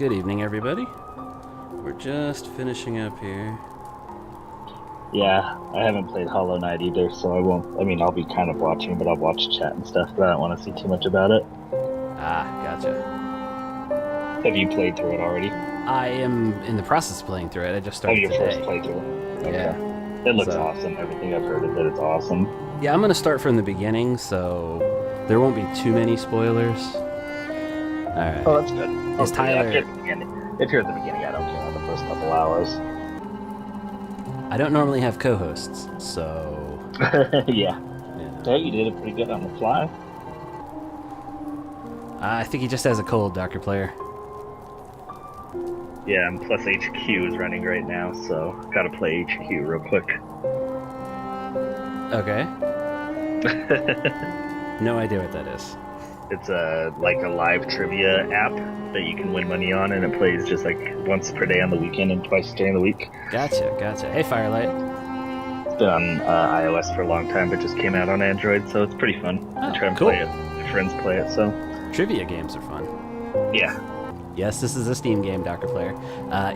good evening, everybody. We're just finishing up here. Yeah, I haven't played Hollow Knight either, so I won't. I mean, I'll be kind of watching, but I'll watch chat and stuff, but I don't want to see too much about it. Ah, gotcha. Have you played through it already? I am in the process of playing through it. I just Oh, started your today. first playthrough? Okay. Yeah. It looks So- awesome. Everything I've heard of it, it's awesome. Yeah, I'm going to start from the beginning, so there won't be too many spoilers. Alright. Oh, that's good. Is Okay, Tyler... if you're at the beginning, I don't care the first couple hours. I don't normally have co-hosts, so... Yeah. Yeah. Hey, you did it pretty good on the fly. I think he just has a cold, Dr. Player. Yeah, and plus HQ is running right now, so gotta play HQ real quick. Okay. No idea what that is. It's like a live trivia app that you can win money on, and it plays just like once per day on the weekend and twice during the week. Gotcha. Hey, Firelight. It's been on iOS for a long time, but just came out on Android, so it's pretty fun. I try and cool. play it. My friends play it, so Trivia games are fun. yeah. Yes, this is a Steam game, Dr. Player.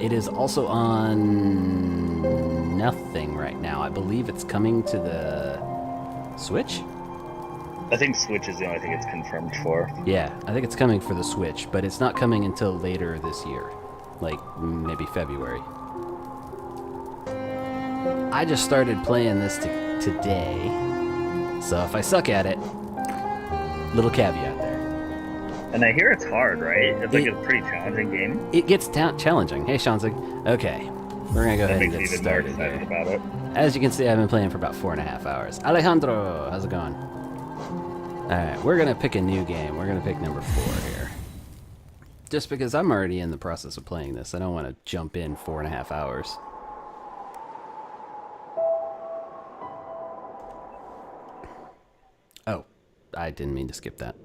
It is also on nothing right now. I believe it's coming to the Switch? I think Switch is the only thing it's confirmed for. Yeah, I think it's coming for the Switch, but it's not coming until later this year. Like, maybe February. I just started playing this today, so if I suck at it, little caveat there. And I hear it's hard, right? It's like a pretty challenging game. It gets challenging. Hey, Shanzig. Okay, we're gonna go ahead and That get makes me even more started excited here. about it. As you can see, I've been playing for about 4.5 hours. Alejandro, how's it going? Alright, we're gonna pick a new game. We're gonna pick number 4 here. Just because I'm already in the process of playing this, I don't want to jump in 4.5 hours. Oh, I didn't mean to skip that.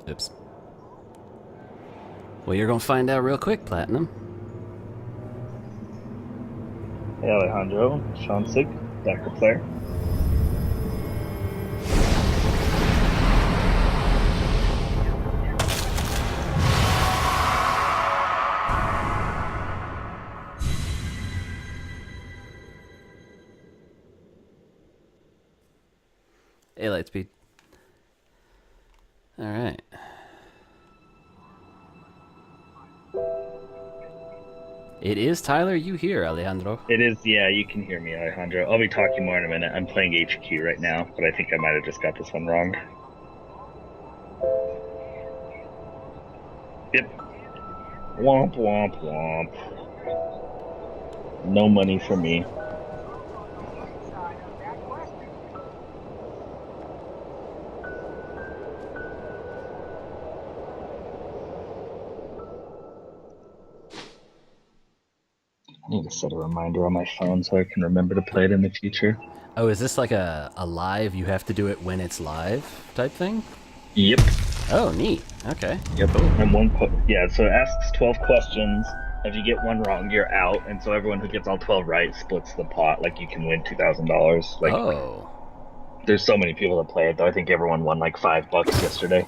Oops. Well, you're gonna find out real quick, Platinum. Hey Alejandro, Sean Sig, Dr. Player. Hey, Lightspeed. Alright. It is Tyler, you here, Alejandro. It is, yeah, you can hear me, Alejandro. I'll be talking more in a minute. I'm playing HQ right now, but I think I might have just got this one wrong. Yep. Womp, womp, womp. No money for me. I need to set a reminder on my phone so I can remember to play it in the future. Oh, is this like a live, you have to do it when it's live type thing? Yep. Oh, neat. Okay. Yep. And yeah, so it asks 12 questions. If you get one wrong, you're out. And so everyone who gets all 12 right splits the pot. Like, you can win $2,000. Like, Oh. there's so many people that play it, though. I think everyone won like $5 yesterday.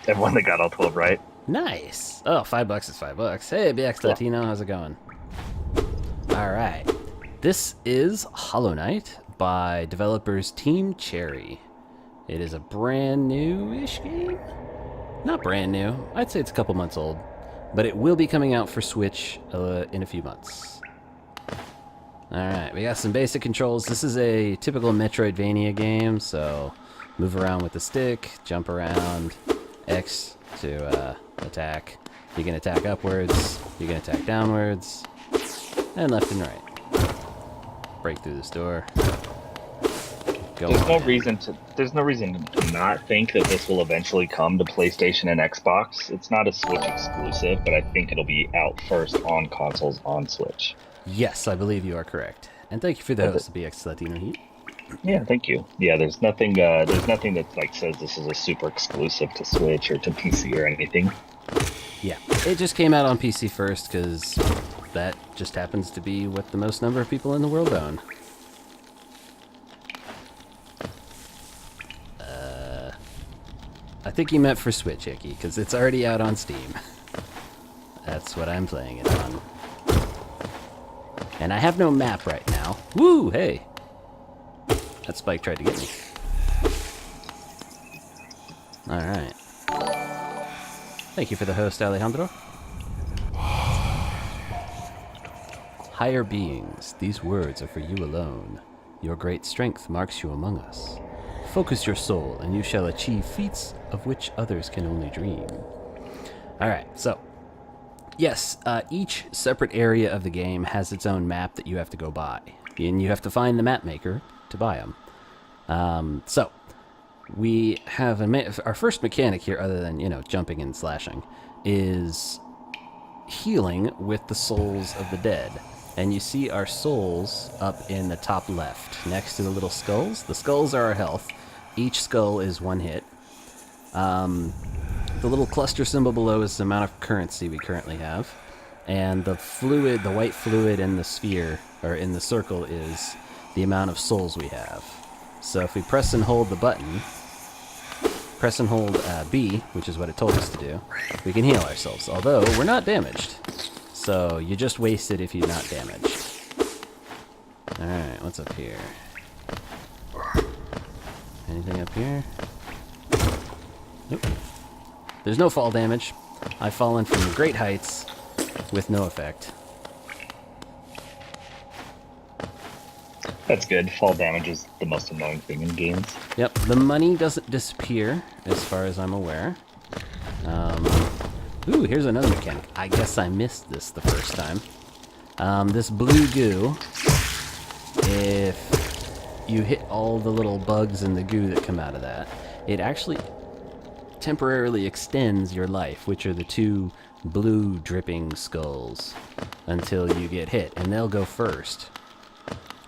Everyone that got all 12 right. Nice. Oh, $5 is $5. Hey, BX Latino, how's it going? Alright. This is Hollow Knight by developers Team Cherry. It is a brand new-ish game? Not brand new. I'd say it's a couple months old. But it will be coming out for Switch in a few months. Alright, we got some basic controls. This is a typical Metroidvania game, so move around with the stick, jump around, X to attack. You can attack upwards, you can attack downwards, and left and right. Break through this door. There's no reason to not think that this will eventually come to PlayStation and Xbox. It's not a Switch exclusive, but I think it'll be out first on consoles on Switch. Yes, I believe you are correct. And thank you for the host, BX Latino Heat. Yeah, thank you. Yeah, there's nothing that like says this is a super exclusive to Switch or to PC or anything. Yeah, it just came out on PC first because that just happens to be what the most number of people in the world own. I think you meant for Switch, Icky, because it's already out on Steam. That's what I'm playing it on. And I have no map right now. Woo, hey. That spike tried to get me. Alright. Thank you for the host, Alejandro. Higher beings, these words are for you alone. Your great strength marks you among us. Focus your soul, and you shall achieve feats of which others can only dream. Alright, so, yes, each separate area of the game has its own map that you have to go buy. And you have to find the map maker to buy them. So, we have our first mechanic here, other than, you know, jumping and slashing, is healing with the souls of the dead. And you see our souls up in the top left, next to the little skulls. The skulls are our health. Each skull is 1 hit. The little cluster symbol below is the amount of currency we currently have. And the fluid, the white fluid in the sphere, or in the circle, is the amount of souls we have. So if we press and hold the button, press and hold B, which is what it told us to do, we can heal ourselves, although we're not damaged. So you just waste it if you're not damaged. Alright, what's up here? Anything up here? Nope. There's no fall damage. I've fallen from great heights with no effect. That's good. Fall damage is the most annoying thing in games. Yep, the money doesn't disappear, as far as I'm aware. Ooh, here's another mechanic. I guess I missed this the first time. This blue goo, if you hit all the little bugs in the goo that come out of that, it actually temporarily extends your life, which are the 2 blue dripping skulls, until you get hit, and they'll go first.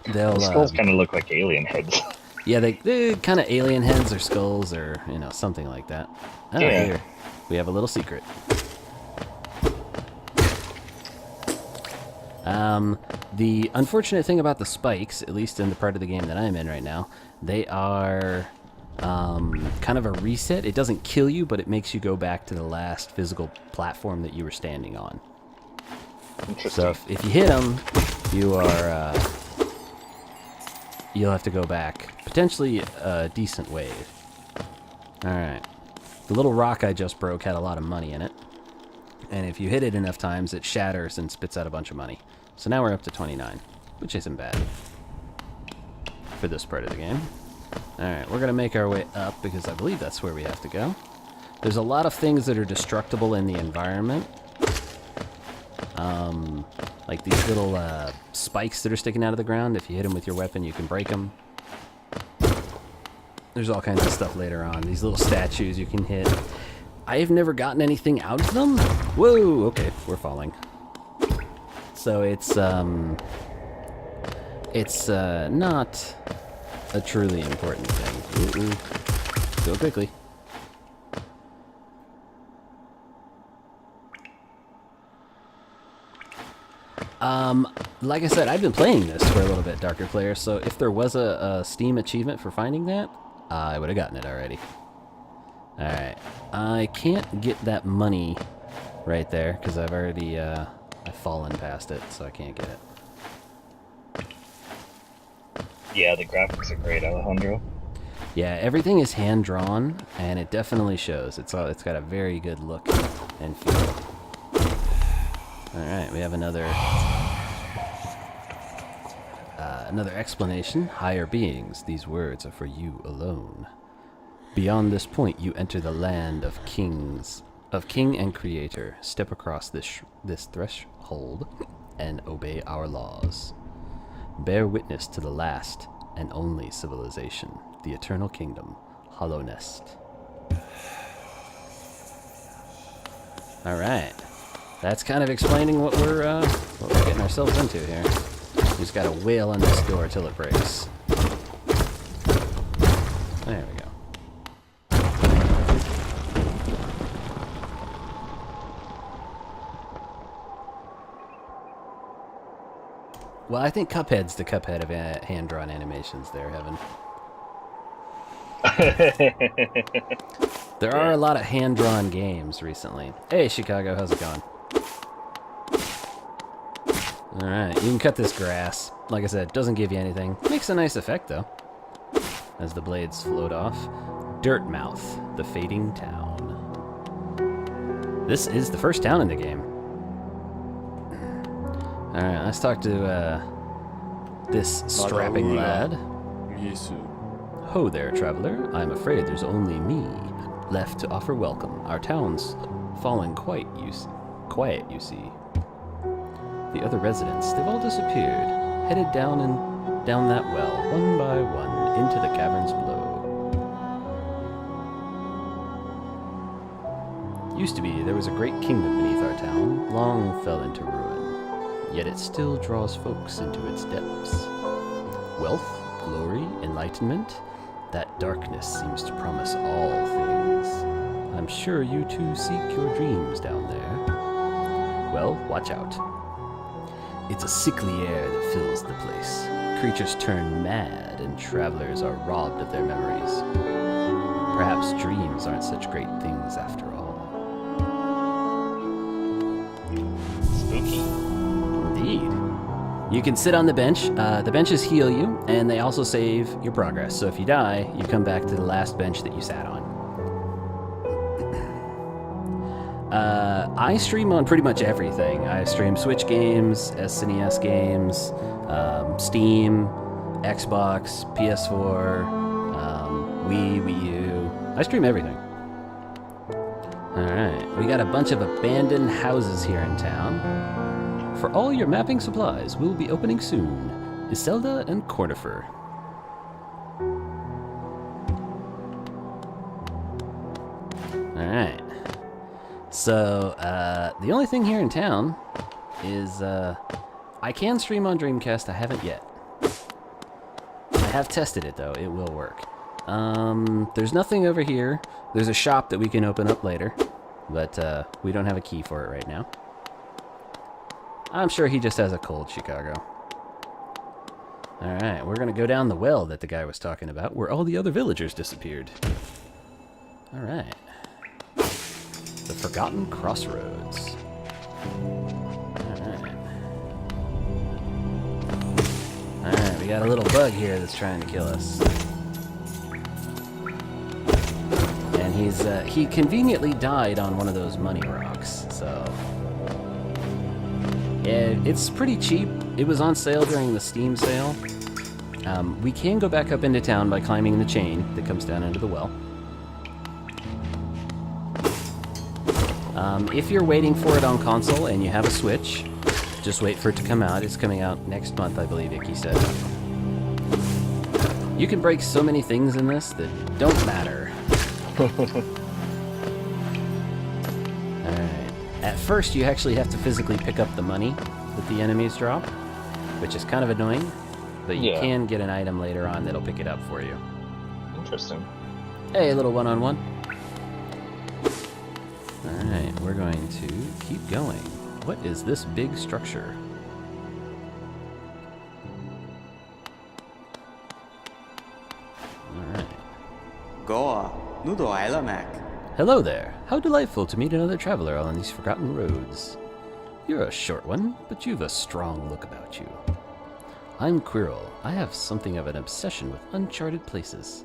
The skulls kind of look like alien heads. Yeah, they're kind of alien heads or skulls or, you know, something like that. Oh, yeah. Here. We have a little secret. The unfortunate thing about the spikes, at least in the part of the game that I'm in right now, they are kind of a reset. It doesn't kill you, but it makes you go back to the last physical platform that you were standing on. So if you hit them, you are... you'll have to go back. Potentially a decent wave. Alright. The little rock I just broke had a lot of money in it. And if you hit it enough times, it shatters and spits out a bunch of money. So now we're up to 29, which isn't bad for this part of the game. Alright, we're going to make our way up because I believe that's where we have to go. There's a lot of things that are destructible in the environment. Like these little spikes that are sticking out of the ground. If you hit them with your weapon, you can break them. There's all kinds of stuff later on. These little statues you can hit. I have never gotten anything out of them. Whoa, okay, we're falling. So it's not a truly important thing. Ooh. Go quickly. Like I said, I've been playing this for a little bit, Darker Player, so if there was a Steam achievement for finding that, I would have gotten it already. Alright, I can't get that money right there, because I've already, I've fallen past it, so I can't get it. Yeah, the graphics are great, Alejandro. Yeah, everything is hand-drawn, and it definitely shows. It's got a very good look and feel. Alright, we have another explanation. Higher beings, these words are for you alone. Beyond this point, you enter the land of king and creator. Step across this threshold and obey our laws. Bear witness to the last and only civilization, the eternal kingdom, Hollow Nest. Alright. That's kind of explaining what we're getting ourselves into here. We just gotta wail on this door till it breaks. There we go. Well, I think Cuphead's the Cuphead of hand-drawn animations there, Heaven. There are a lot of hand-drawn games recently. Hey, Chicago, how's it going? Alright, you can cut this grass. Like I said, doesn't give you anything. Makes a nice effect, though, as the blades float off. Dirtmouth, the fading town. This is the first town in the game. Alright, let's talk to this strapping lad. Ho there, traveler. I'm afraid there's only me left to offer welcome. Our town's fallen quiet, you see. The other residents, they've all disappeared, headed down that well, one by one, into the caverns below. Used to be, there was a great kingdom beneath our town, long fell into ruin, yet it still draws folks into its depths. Wealth, glory, enlightenment, that darkness seems to promise all things. I'm sure you too seek your dreams down there. Well, watch out. It's a sickly air that fills the place. Creatures turn mad, and travelers are robbed of their memories. Perhaps dreams aren't such great things after all. Spooky. Indeed. You can sit on the bench. The benches heal you, and they also save your progress. So if you die, you come back to the last bench that you sat on. I stream on pretty much everything. I stream Switch games, SNES games, Steam, Xbox, PS4, Wii, Wii U. I stream everything. Alright, we got a bunch of abandoned houses here in town. For all your mapping supplies, we'll be opening soon. Iselda and Cornifer. Alright. So, the only thing here in town is, I can stream on Dreamcast. I haven't yet. I have tested it, though. It will work. There's nothing over here. There's a shop that we can open up later, but, we don't have a key for it right now. I'm sure he just has a cold, Chicago. Alright, we're gonna go down the well that the guy was talking about, where all the other villagers disappeared. Alright. The Forgotten Crossroads. Alright. Alright, we got a little bug here that's trying to kill us. And he conveniently died on one of those money rocks, so... Yeah, it's pretty cheap. It was on sale during the Steam sale. We can go back up into town by climbing the chain that comes down into the well. If you're waiting for it on console and you have a Switch, just wait for it to come out. It's coming out next month, I believe Icky said. You can break so many things in this that don't matter. Alright. At first, you actually have to physically pick up the money that the enemies drop, which is kind of annoying, but you can get an item later on that'll pick it up for you. Interesting. Hey, a little one-on-one. Alright, we're going to keep going. What is this big structure? Alright. Hello there. How delightful to meet another traveler on these forgotten roads. You're a short one, but you've a strong look about you. I'm Quirrell. I have something of an obsession with uncharted places.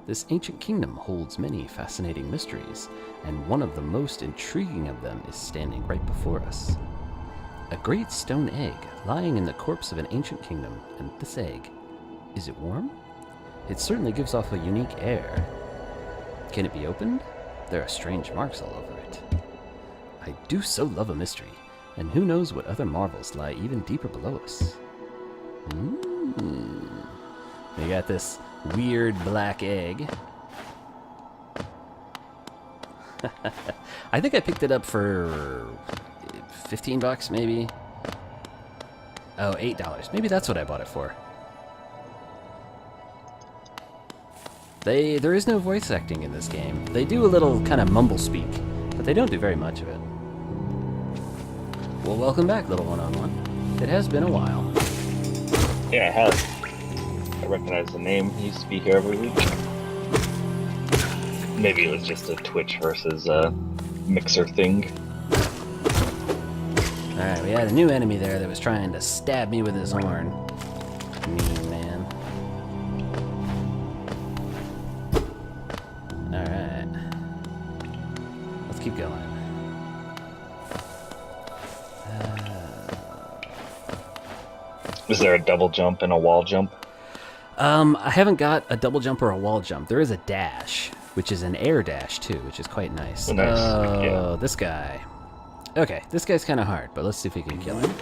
This ancient kingdom holds many fascinating mysteries, and one of the most intriguing of them is standing right before us. A great stone egg lying in the corpse of an ancient kingdom, and this egg, is it warm? It certainly gives off a unique air. Can it be opened? There are strange marks all over it. I do so love a mystery, and who knows what other marvels lie even deeper below us. We got this weird black egg. I think I picked it up for $15 maybe. Oh, $8. Maybe that's what I bought it for. There is no voice acting in this game. They do a little kind of mumble speak, but they don't do very much of it. Well, welcome back, little one-on-one. It has been a while. Yeah, it has. I recognize the name. He used to be here every week. Maybe it was just a Twitch versus Mixer thing. Alright, we Yeah, the new enemy there that was trying to stab me with his horn. Mean man. Alright. Let's keep going. Is there a double jump and a wall jump? I haven't got a double jump or a wall jump. There is a dash, which is an air dash too, which is quite nice. Oh, nice. Oh, this guy. Okay, this guy's kind of hard, but let's see if we can kill him.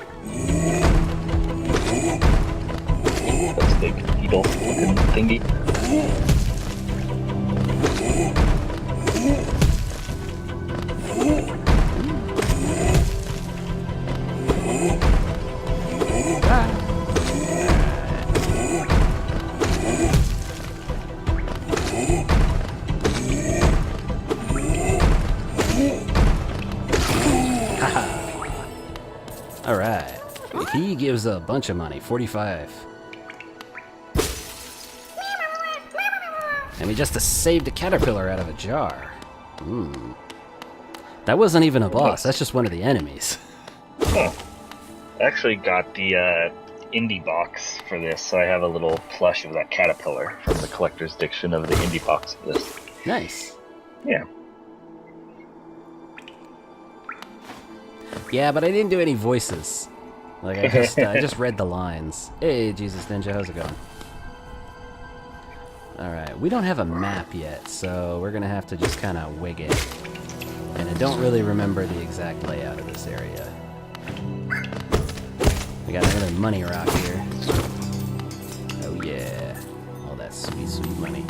That's a big needle looking thingy. Alright. He gives a bunch of money, 45. And we just saved a caterpillar out of a jar. That wasn't even a boss, that's just one of the enemies. Huh. I actually got the indie box for this, so I have a little plush of that caterpillar from the collector's edition of the indie box for this. Nice. Yeah. Yeah, but I didn't do any voices. Like, I just read the lines. Hey, Jesus Ninja, how's it going? Alright, we don't have a map yet, so we're gonna have to just kind of wig it. And I don't really remember the exact layout of this area. We got another money rock here. Oh yeah. All that sweet, sweet money.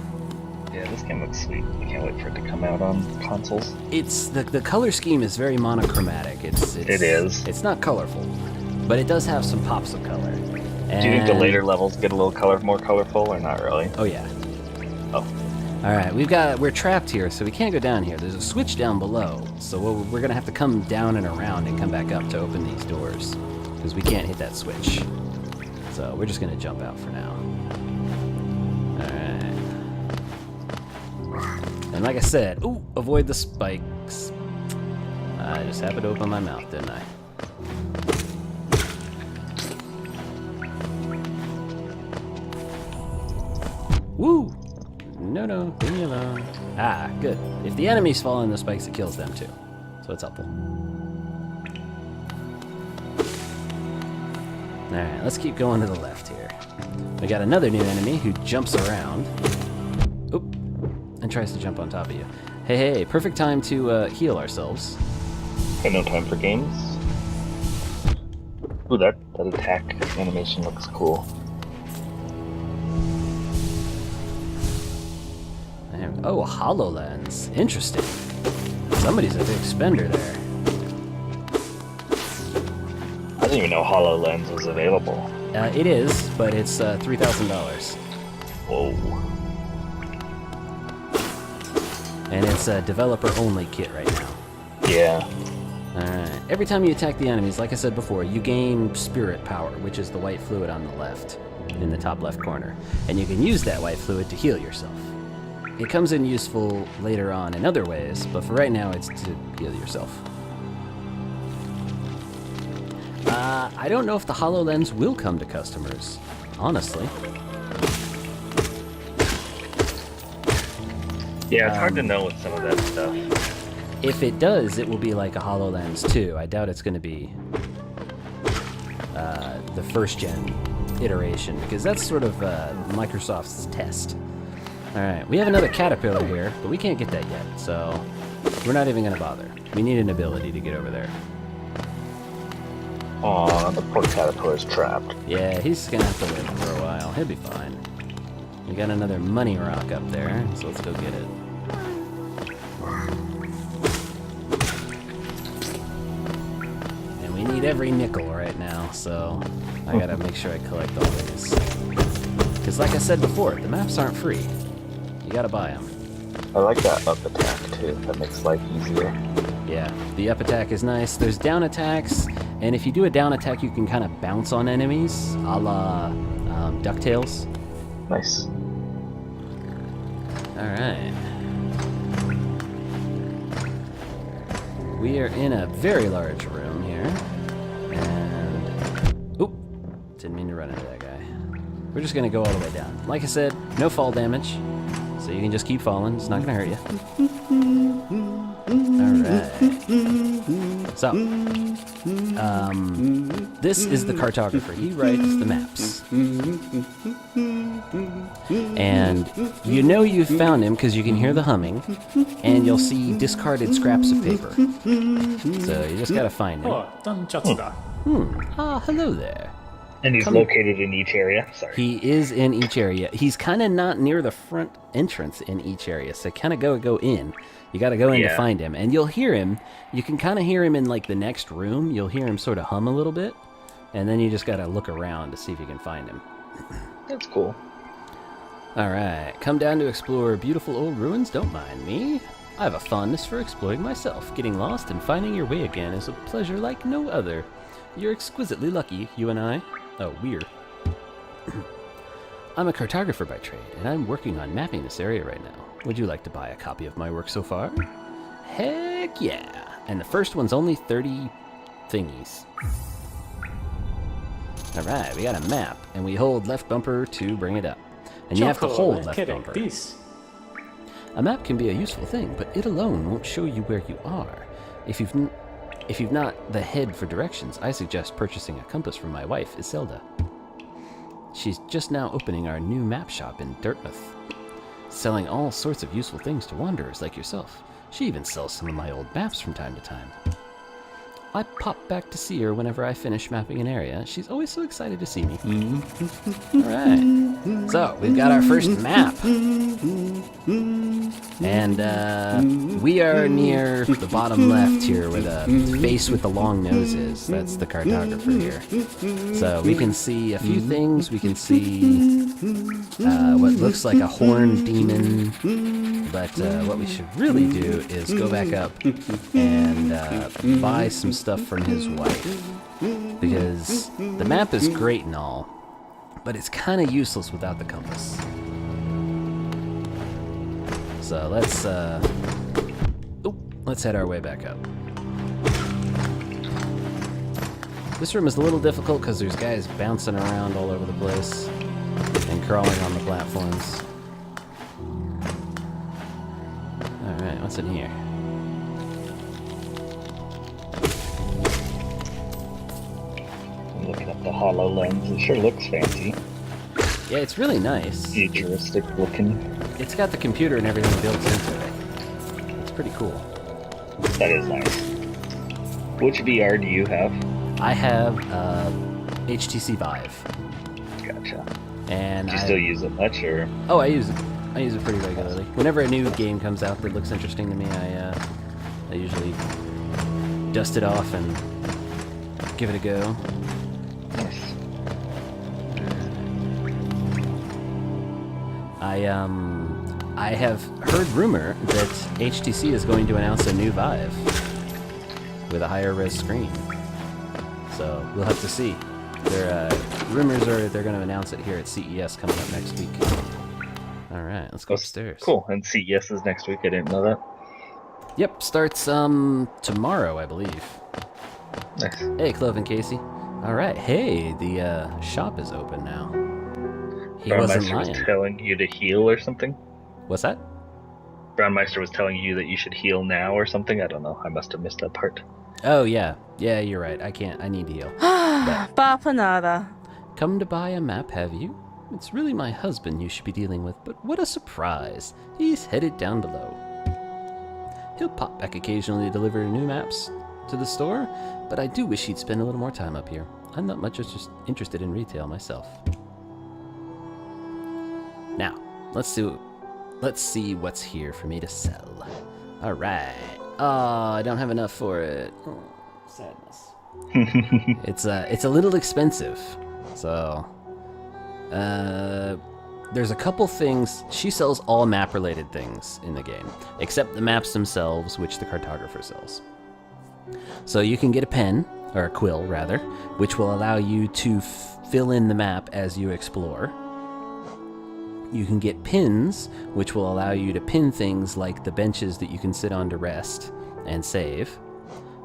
Yeah, this game looks sweet. I can't wait for it to come out on consoles. It's the color scheme is very monochromatic. It is. It's not colorful, but it does have some pops of color. And Do you think the later levels get a little more colorful, or not really? Oh yeah. Oh. All right, we're trapped here, so we can't go down here. There's a switch down below, so we're gonna have to come down and around and come back up to open these doors, because we can't hit that switch. So we're just gonna jump out for now. All right. And like I said, ooh, avoid the spikes. I just happened to open my mouth, didn't I? Woo! No, leave me alone. Ah, good. If the enemies fall in the spikes, it kills them too. So it's helpful. Alright, let's keep going to the left here. We got another new enemy who jumps around. Oop. And tries to jump on top of you. Hey, perfect time to heal ourselves. Got no time for games. Ooh, that attack animation looks cool. Oh, HoloLens. Interesting. Somebody's a big spender there. I didn't even know HoloLens was available. It is, but it's $3,000. Whoa. And it's a developer-only kit right now. Yeah. Alright. Every time you attack the enemies, like I said before, you gain spirit power, which is the white fluid on the left, in the top left corner. And you can use that white fluid to heal yourself. It comes in useful later on in other ways, but for right now it's to heal yourself. I don't know if the HoloLens will come to customers, honestly. Yeah, it's hard to know with some of that stuff. If it does, it will be like a HoloLens 2. I doubt it's going to be the first-gen iteration, because that's sort of Microsoft's test. Alright, we have another caterpillar here, but we can't get that yet, so we're not even going to bother. We need an ability to get over there. Aw, the poor caterpillar's trapped. Yeah, he's going to have to live for a while. He'll be fine. We got another money rock up there, so let's go get it. And we need every nickel right now, so I got to make sure I collect all these. Because like I said before, the maps aren't free. You gotta buy them. I like that up attack too. That makes life easier. Yeah, the up attack is nice. There's down attacks, and if you do a down attack, you can kind of bounce on enemies, a la DuckTales. Nice. Alright. We are in a very large room here, and Didn't mean to run into that guy. We're just going to go all the way down. Like I said, no fall damage. So you can just keep falling. It's not going to hurt you. Alright. So, this is the cartographer. He writes the maps. And you know you've found him because you can hear the humming, and you'll see discarded scraps of paper. So you just gotta find him. Ah, hello there. And he's located in each area? Sorry. He is in each area. He's kind of not near the front entrance in each area, so kind of go in. You got to go in to find him, and you'll hear him. You can kind of hear him in like the next room. You'll hear him sort of hum a little bit, and then you just got to look around to see if you can find him. That's cool. All right, come down to explore beautiful old ruins. Don't mind me. I have a fondness for exploring myself. Getting lost and finding your way again is a pleasure like no other. You're exquisitely lucky, you and I. Oh, weird. I'm a cartographer by trade, and I'm working on mapping this area right now. Would you like to buy a copy of my work so far? Heck yeah! And the first one's only 30 thingies. Alright, we got a map, and we hold left bumper to bring it up. And you have to hold left bumper. A map can be a useful thing, but it alone won't show you where you are. If you've not the head for directions, I suggest purchasing a compass from my wife, Iselda. She's just now opening our new map shop in Dartmouth, selling all sorts of useful things to wanderers like yourself. She even sells some of my old maps from time to time. I pop back to see her whenever I finish mapping an area. She's always so excited to see me. Alright, so we've got our first map. And we are near the bottom left here where the face with the long nose is. That's the cartographer here. So we can see a few things. We can see what looks like a horned demon. But what we should really do is go back up and buy some stuff from his wife. Because the map is great and all, but it's kind of useless without the compass. So let's head our way back up. This room is a little difficult because there's guys bouncing around all over the place and crawling on the platforms. Alright, what's in here? I'm looking at the HoloLens. It sure looks fancy. Yeah, it's really nice. Futuristic looking. It's got the computer and everything built into it. It's pretty cool. That is nice. Which VR do you have? I have HTC Vive. Gotcha. And Do you still use it much, or? Oh, I use it. I use it pretty regularly. Whenever a new game comes out that looks interesting to me, I usually dust it off and give it a go. Nice. I have heard rumor that HTC is going to announce a new Vive with a higher res screen. So we'll have to see. Rumors are they're going to announce it here at CES coming up next week. All right, let's go upstairs. Cool. And CES is next week. I didn't know that. Yep, starts tomorrow, I believe. Nice. Hey, Clove and Casey. All right, hey, the shop is open now. He wasn't lying. Was telling you to heal or something? What's that? Brownmeister was telling you that you should heal now or something? I don't know. I must have missed that part. Oh, yeah. Yeah, you're right. I can't. I need to heal. Bapanada. Come to buy a map, have you? It's really my husband you should be dealing with, but what a surprise. He's headed down below. He'll pop back occasionally to deliver new maps to the store, but I do wish he'd spend a little more time up here. I'm not much just interested in retail myself. Now, let's see what's here for me to sell. All right. Oh, I don't have enough for it. Oh, sadness. It's a little expensive. So, there's a couple things. She sells all map-related things in the game, except the maps themselves, which the cartographer sells. So you can get a pen, or a quill rather, which will allow you to fill in the map as you explore. You can get pins, which will allow you to pin things like the benches that you can sit on to rest and save.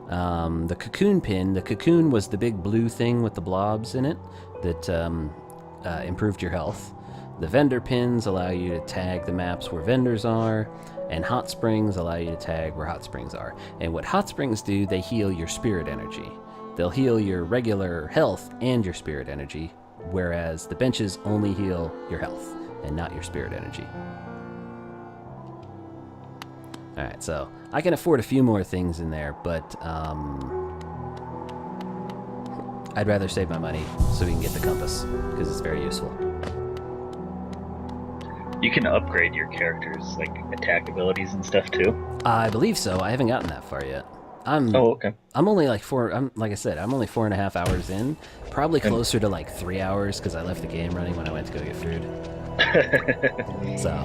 The cocoon pin, the cocoon was the big blue thing with the blobs in it that improved your health. The vendor pins allow you to tag the maps where vendors are, and hot springs allow you to tag where hot springs are. And what hot springs do, they heal your spirit energy. They'll heal your regular health and your spirit energy, whereas the benches only heal your health and not your spirit energy. Alright, so I can afford a few more things in there, but I'd rather save my money so we can get the compass, because it's very useful. You can upgrade your characters, like attack abilities and stuff too. I believe so. I haven't gotten that far yet. I'm okay. I'm only like like I said, I'm only 4.5 hours in. Probably closer to like 3 hours because I left the game running when I went to go get food. So.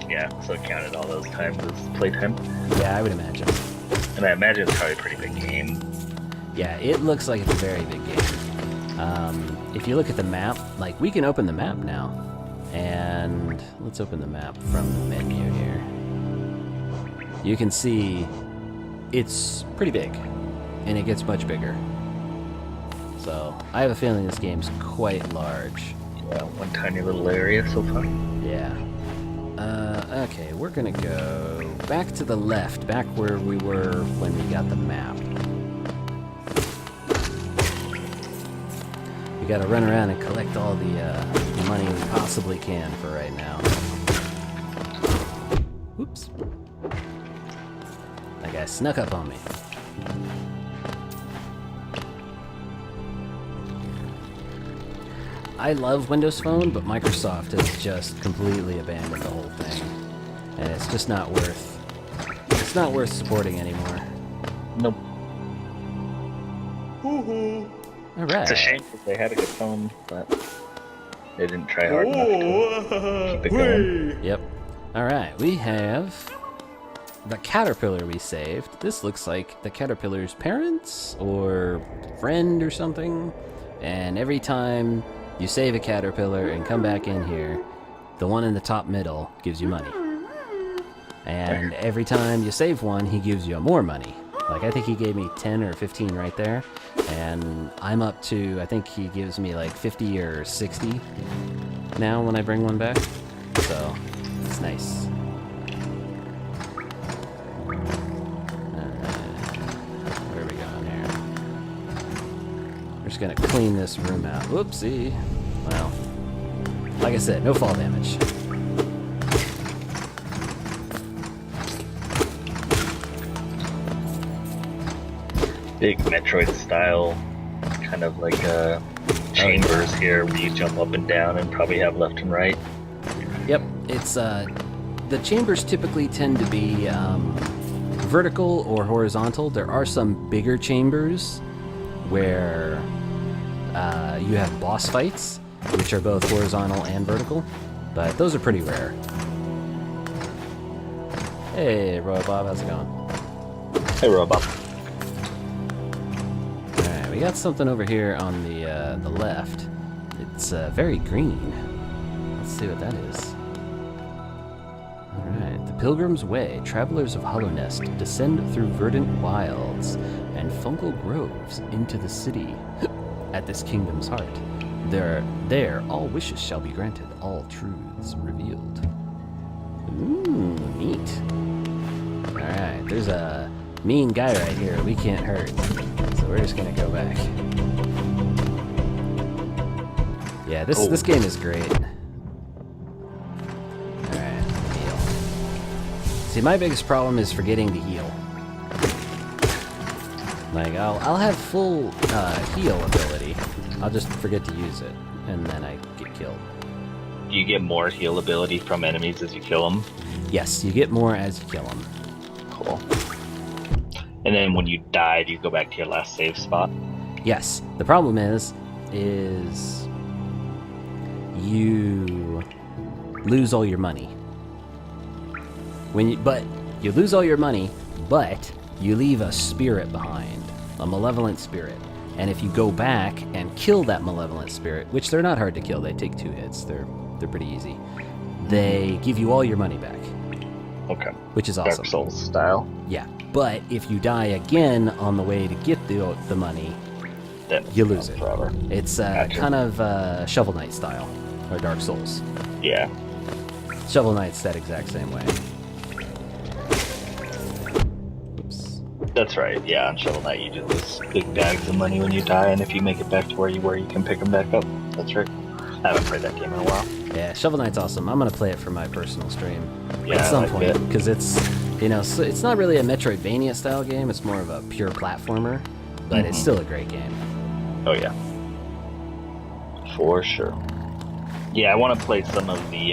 Yeah, so it counted all those times as playtime. Yeah, I would imagine. And I imagine it's probably a pretty big game. Yeah, it looks like it's a very big game. If you look at the map, like we can open the map now. And let's open the map from the menu here. You can see it's pretty big, and it gets much bigger. So I have a feeling this game's quite large. Yeah, one tiny little area so far. Yeah. Okay, we're gonna go back to the left, back where we were when we got the map. We gotta run around and collect all the money we possibly can for right now. Oops. That guy snuck up on me. I love Windows Phone, but Microsoft has just completely abandoned the whole thing. And it's just not worth supporting anymore. Nope. Alright. It's a shame because they had a good phone, but they didn't try hard enough to keep it going. Yep. Alright, we have the caterpillar we saved. This looks like the caterpillar's parents or friend or something. And every time you save a caterpillar and come back in here, the one in the top middle gives you money. And every time you save one, he gives you more money. Like, I think he gave me 10 or 15 right there. And I'm up to, I think he gives me like 50 or 60 now when I bring one back. So, it's nice. Where are we going here? We're just gonna clean this room out. Whoopsie. Well, like I said, no fall damage. Big Metroid-style, kind of like chambers here where you jump up and down and probably have left and right. Yep, it's the chambers typically tend to be vertical or horizontal. There are some bigger chambers where you have boss fights, which are both horizontal and vertical, but those are pretty rare. Hey, Roy Bob, how's it going? Hey, Robot. Alright, we got something over here on the left. It's very green. Let's see what that is. Alright, the Pilgrim's Way. Travelers of Hollow Nest descend through verdant wilds and fungal groves into the city at this kingdom's heart. There, all wishes shall be granted, all truths revealed. Ooh, neat. Alright, there's a mean guy right here we can't hurt. So we're just gonna go back. Yeah, this game is great. Alright, heal. See, my biggest problem is forgetting to heal. Like, I'll have full heal ability. I'll just forget to use it, and then I get killed. Do you get more heal ability from enemies as you kill them? Yes, you get more as you kill them. Cool. And then when you die, do you go back to your last save spot? Yes. The problem is you lose all your money. But you lose all your money, but you leave a spirit behind, a malevolent spirit. And if you go back and kill that malevolent spirit, which they're not hard to kill, they take 2 hits, they're pretty easy, they give you all your money back. Okay. which is awesome. Dark Souls style. Yeah, but if you die again on the way to get the money, Then you lose it. forever. It's Gotcha. kind of Shovel Knight style, or Dark Souls. Yeah. Shovel Knight's that exact same way. Oops. That's right. Yeah, on Shovel Knight you do lose big bags of money when you die, and if you make it back to where you were, you can pick them back up. That's right. I haven't played that game in a while. Yeah, Shovel Knight's awesome. I'm gonna play it for my personal stream Yeah, at some I like point it. because it's, so it's not really a Metroidvania-style game. It's more of a pure platformer, but it's still a great game. Oh yeah. For sure. Yeah, I want to play some of the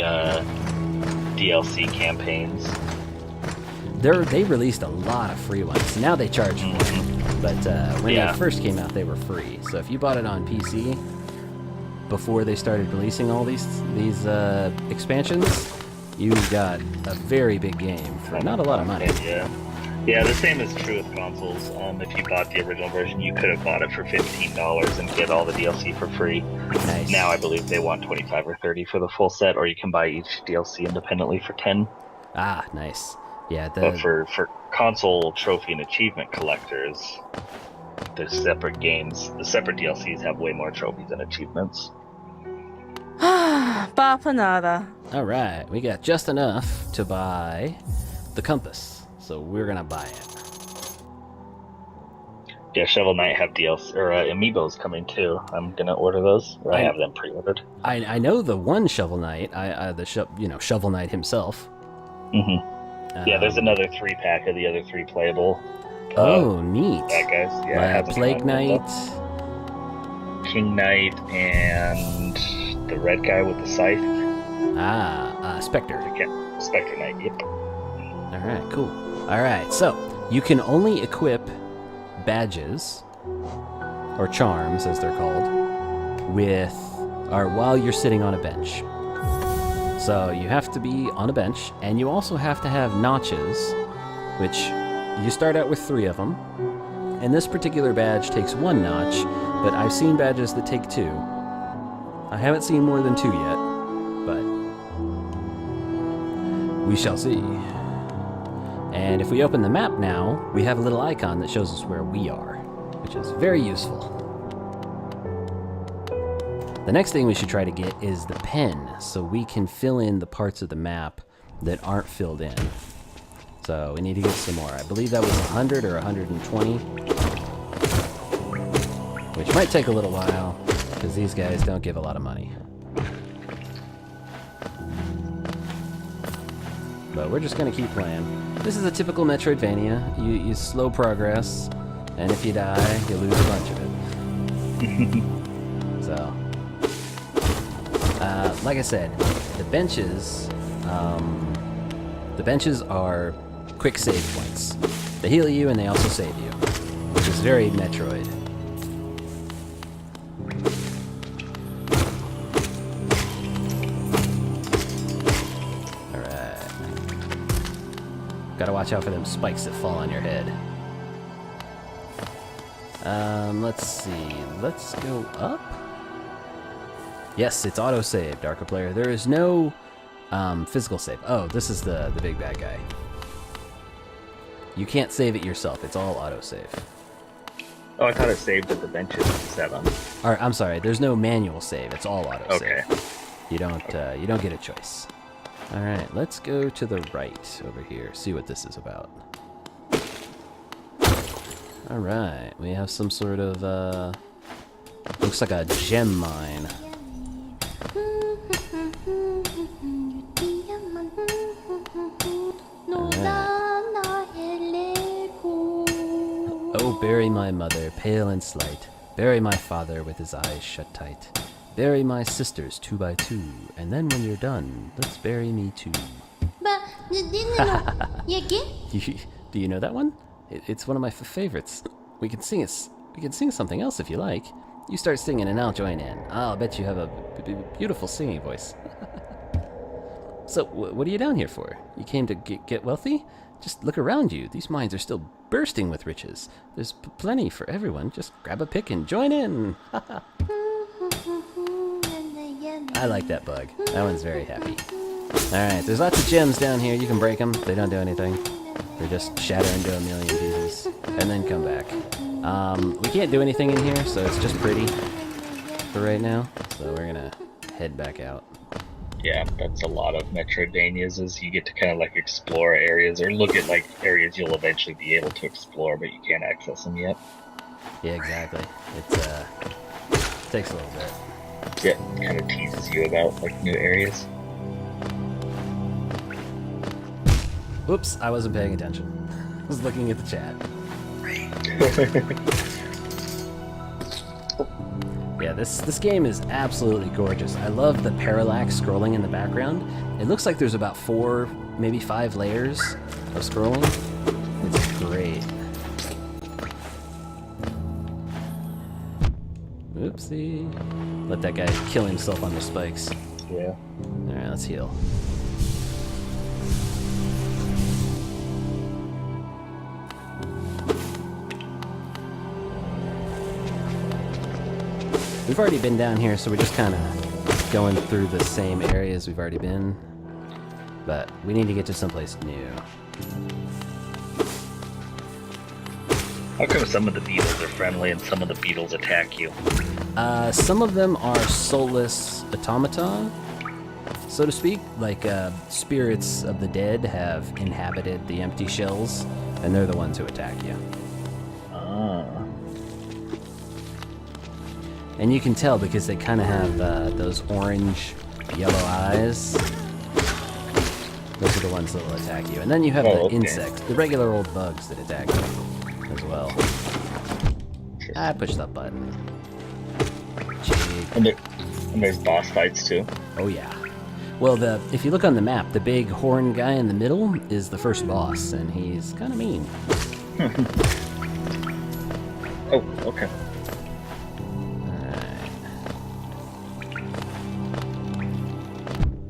DLC campaigns. They released a lot of free ones. Now they charge more, but when Yeah. they first came out, they were free. So if you bought it on PC before they started releasing all these expansions, you got a very big game for not a lot of money. Yeah. Yeah, the same is true with consoles. If you bought the original version, you could have bought it for $15 and get all the DLC for free. Nice. Now I believe they want 25 or 30 for the full set, or you can buy each DLC independently for 10. Ah, nice. Yeah, But for console trophy and achievement collectors, there's separate games. The separate DLCs have way more trophies and achievements. Bapanada. all right, we got just enough to buy the compass, so we're gonna buy it. Yeah, Shovel Knight have DLC or amiibos coming too. I'm gonna order those. Or I have them pre-ordered. I know the one Shovel Knight, Shovel Knight himself. Yeah, there's another 3-pack of the other 3 playable. Oh, neat. Bad guys. Yeah, it hasn't Plague come out yet, Knight. though. King Knight and the red guy with the scythe. Spectre. Spectre Knight. Yep. All right, cool. All right, so you can only equip badges or charms, as they're called, while you're sitting on a bench. So you have to be on a bench, and you also have to have notches, which you start out with 3 of them. And this particular badge takes 1 notch, but I've seen badges that take 2. I haven't seen more than 2 yet, but we shall see. And if we open the map now, we have a little icon that shows us where we are, which is very useful. The next thing we should try to get is the pen, so we can fill in the parts of the map that aren't filled in. So we need to get some more. I believe that was 100 or 120, which might take a little while, because these guys don't give a lot of money. But we're just going to keep playing. This is a typical Metroidvania. You slow progress, and if you die, you lose a bunch of it. So, like I said, the benches are quick save points. They heal you and they also save you, which is very Metroid. Alright. Gotta watch out for them spikes that fall on your head. Let's see. Let's go up. Yes, it's auto-save, Darker Player. There is no physical save. Oh, this is the big bad guy. You can't save it yourself. It's all auto-save. Oh, I thought it saved at the benches at 7. Or, I'm sorry, there's no manual save. It's all auto-save. Okay. You don't get a choice. All right, let's go to the right over here. See what this is about. All right, we have some sort of looks like a gem mine. Oh, bury my mother, pale and slight. Bury my father with his eyes shut tight. Bury my sisters 2 by 2, and then when you're done, let's bury me too. Do you know that one? It's one of my favorites. We can sing it. We can sing something else if you like. You start singing and I'll join in. I'll bet you have a beautiful singing voice. So, what are you down here for? You came to get wealthy? Just look around you. These mines are still bursting with riches. There's plenty for everyone. Just grab a pick and join in. I like that bug. That one's very happy. Alright, there's lots of gems down here. You can break them. They don't do anything. They just shatter into a million pieces. And then come back. We can't do anything in here, so it's just pretty for right now. So we're gonna head back out. Yeah, that's a lot of Metroidvanias, is you get to kind of like explore areas or look at like areas you'll eventually be able to explore, but you can't access them yet. Yeah, exactly. It's takes a little bit. Yeah, it kind of teases you about like new areas. Oops, I wasn't paying attention. I was looking at the chat. Yeah, this game is absolutely gorgeous. I love the parallax scrolling in the background. It looks like there's about 4, maybe 5 layers of scrolling. It's great. Oopsie. Let that guy kill himself on the spikes. Yeah. Alright, let's heal. We've already been down here, so we're just kind of going through the same areas we've already been. But we need to get to someplace new. How come some of the beetles are friendly and some of the beetles attack you? Some of them are soulless automata, so to speak. Like spirits of the dead have inhabited the empty shells, and they're the ones who attack you. And you can tell because they kind of have those orange, yellow eyes. Those are the ones that will attack you. And then you have the insects, the regular old bugs that attack you as well. I pushed that button. And there's boss fights too. Oh yeah. Well, if you look on the map, the big horn guy in the middle is the first boss, and he's kind of mean. Oh, okay.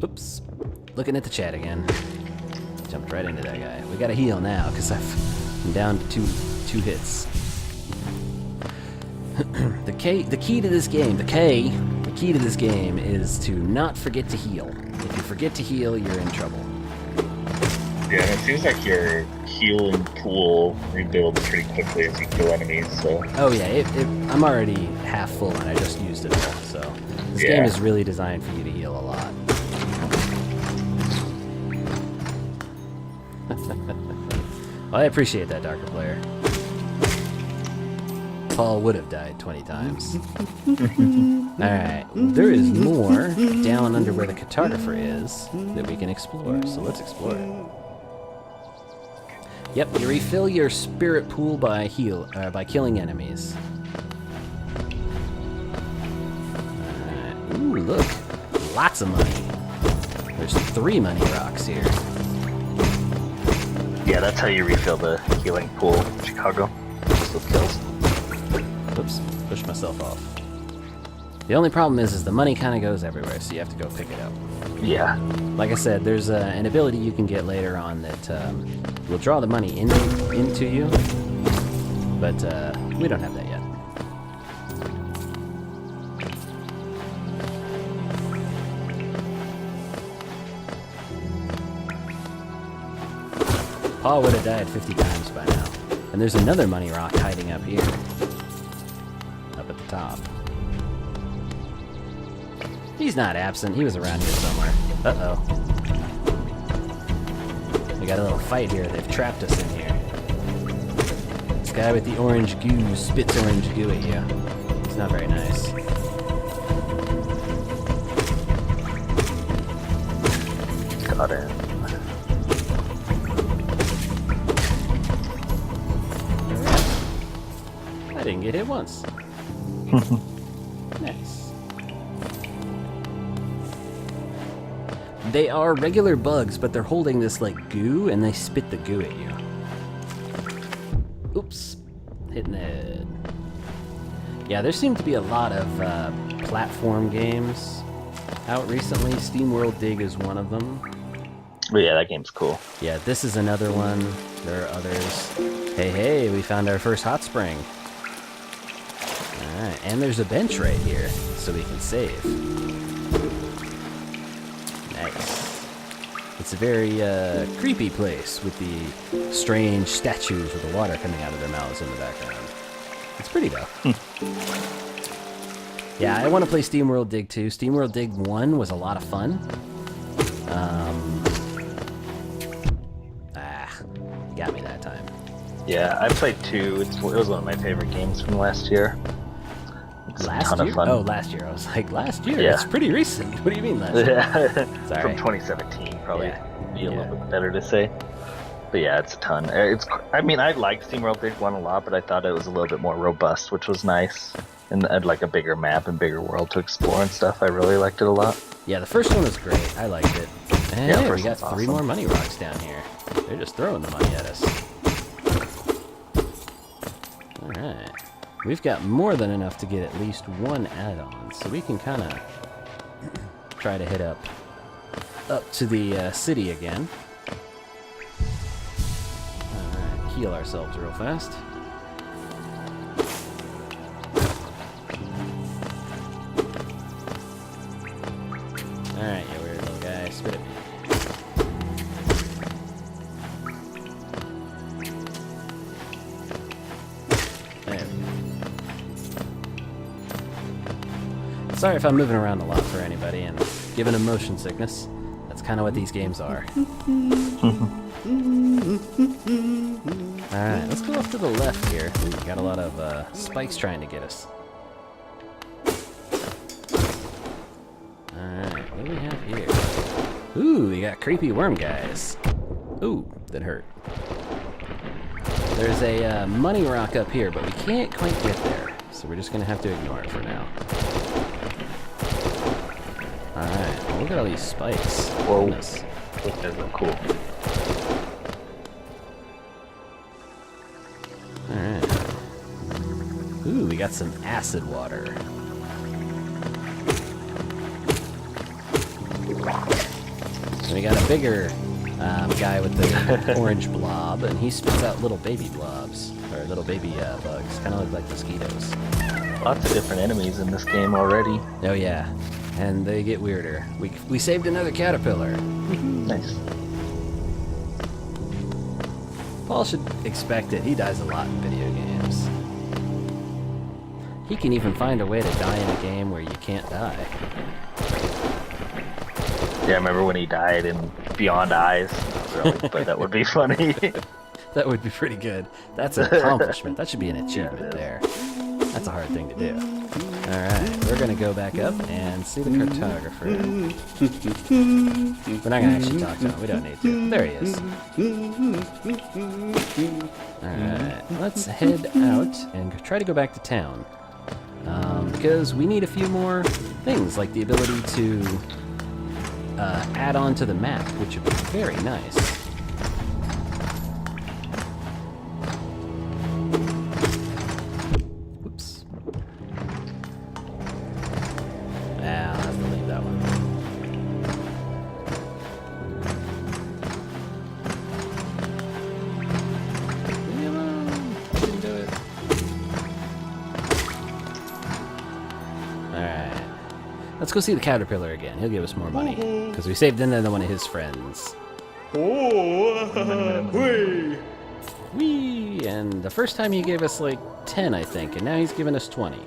Oops. Looking at the chat again. Jumped right into that guy. We gotta heal now, because I'm down to two hits. The key to this game is to not forget to heal. If you forget to heal, you're in trouble. Yeah, and it seems like your healing pool rebuilds pretty quickly as you kill enemies, so... Oh yeah, I'm already half full and I just used it all, so... This game is really designed for you to heal a lot. Well, I appreciate that, Darker Player. Paul would have died 20 times. Alright, there is more down under where the cartographer is that we can explore, so let's explore it. Yep, you refill your spirit pool by killing enemies. Alright, ooh, look. Lots of money. There's 3 money rocks here. Yeah, that's how you refill the healing pool in Chicago. Just with kills. Oops, pushed myself off. The only problem is the money kind of goes everywhere, so you have to go pick it up. Yeah. Like I said, there's an ability you can get later on that will draw the money into you, but we don't have that yet. Paul would have died 50 times by now. And there's another money rock hiding up here. Up at the top. He's not absent. He was around here somewhere. Uh-oh. We got a little fight here. They've trapped us in here. This guy with the orange goo spits orange goo at you. It's not very nice. Got it. I didn't get hit once. Nice. They are regular bugs, but they're holding this like goo, and they spit the goo at you. Oops. Hitting the head. Yeah, there seem to be a lot of platform games out recently. SteamWorld Dig is one of them. Oh yeah, that game's cool. Yeah, this is another one. There are others. Hey, we found our first hot spring. Alright, and there's a bench right here, so we can save. Nice. It's a very creepy place with the strange statues with the water coming out of their mouths in the background. It's pretty though. Yeah, I want to play SteamWorld Dig 2. SteamWorld Dig 1 was a lot of fun. You got me that time. Yeah, I played 2. It was one of my favorite games from last year. It's a ton of fun. Oh, last year. I was like, last year? Yeah. It's pretty recent. What do you mean last year? Yeah, Sorry. from 2017, probably be a Yeah. little bit better to say. But yeah, it's a ton. I mean, I liked SteamWorld Dig 1 a lot, but I thought it was a little bit more robust, which was nice. And had like a bigger map and bigger world to explore and stuff. I really liked it a lot. Yeah, the first one was great. I liked it. And Yeah, hey, we first got one's 3 awesome. more money rocks down here. They're just throwing the money at us. Alright. We've got more than enough to get at least 1 add-on, so we can kind of try to hit up to the city again. Alright, heal ourselves real fast. Alright, you weird little guy, spit at me. There we go. Sorry if I'm moving around a lot for anybody and giving them motion sickness. That's kind of what these games are. Alright, let's go off to the left here. Ooh, we got a lot of spikes trying to get us. Alright, what do we have here? Ooh, we got creepy worm guys. Ooh, that hurt. There's a money rock up here, but we can't quite get there. So we're just going to have to ignore it for now. Alright, well, look at all these spikes. Whoa. Goodness. Those guys look cool. Alright. Ooh, we got some acid water. And we got a bigger guy with the orange blob, and he spits out little baby blobs, or little baby bugs, kind of look like mosquitoes. Lots of different enemies in this game already. Oh yeah, and they get weirder. We saved another caterpillar. Nice. Paul should expect it. He dies a lot in video games. He can even find a way to die in a game where you can't die. Yeah, I remember when he died in Beyond Eyes. Not really, but that would be funny. That would be pretty good. That's an accomplishment. That should be an achievement Yeah, there. That's a hard thing to do. Alright, we're going to go back up and see the cartographer. We're not going to actually talk to him. We don't need to. There he is. Alright, let's head out and try to go back to town. Because we need a few more things, like the ability to add on to the map, which would be very nice. Whoops. I'll have to leave that one. Leave me alone. I didn't do it. Alright. Let's go see the caterpillar again. He'll give us more money. Because we saved another one of his friends. Whee! And the first time he gave us like 10, I think, and now he's giving us 20.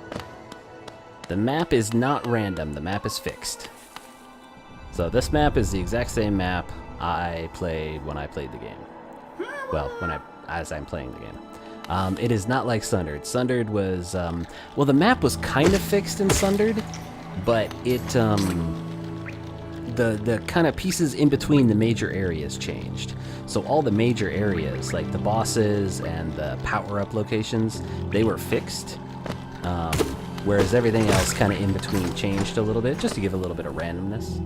The map is not random, the map is fixed. So this map is the exact same map I played when I played the game. Well, as I'm playing the game. It is not like Sundered. Sundered was, well, the map was kind of fixed in Sundered, but it, the kind of pieces in between the major areas changed. So all the major areas, like the bosses and the power-up locations, they were fixed. Whereas everything else kind of in between changed a little bit, just to give a little bit of randomness.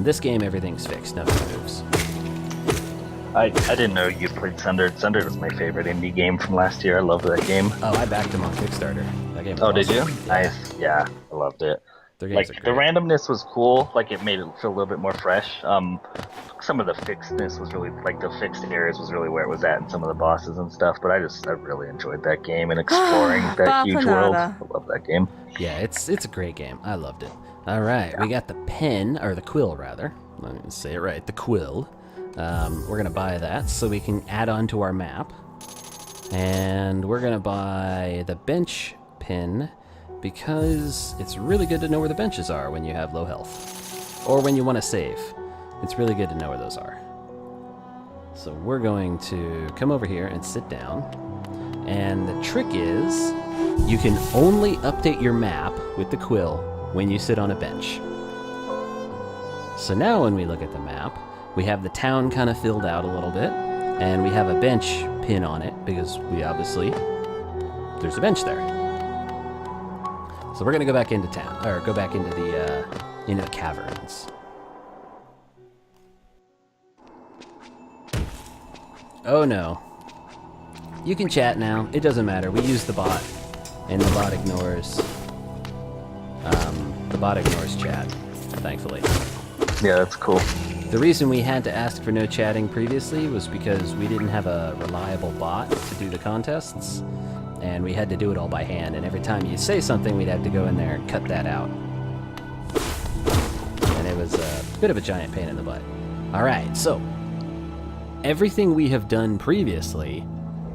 This game, everything's fixed, nothing moves. I didn't know you played Sundered. Sundered was my favorite indie game from last year. I loved that game. Oh, I backed him on Kickstarter. That game was Oh, did you? awesome. Nice. Yeah, I loved it. Their Like, games are the great. randomness was cool. Like, it made it feel a little bit more fresh. Some of the fixedness was really, like, the fixed areas was really where it was at, and some of the bosses and stuff. But I really enjoyed that game and exploring that huge world. I love that game. Yeah, it's a great game. I loved it. All right, we got the pen, or the quill rather. Let me say it right. The quill. We're gonna buy that so we can add on to our map. And we're gonna buy the bench pin because it's really good to know where the benches are when you have low health. Or when you want to save. It's really good to know where those are. So we're going to come over here and sit down. And the trick is, you can only update your map with the quill when you sit on a bench. So now when we look at the map, we have the town kind of filled out a little bit, and we have a bench pin on it because we obviously, there's a bench there. So we're gonna go back into town, or go back into the caverns. Oh no. You can chat now. It doesn't matter. We use the bot, and the bot ignores. The bot ignores chat, thankfully. Yeah, that's cool. The reason we had to ask for no chatting previously was because we didn't have a reliable bot to do the contests, and we had to do it all by hand. And every time you say something, we'd have to go in there and cut that out. And it was a bit of a giant pain in the butt. All right, so everything we have done previously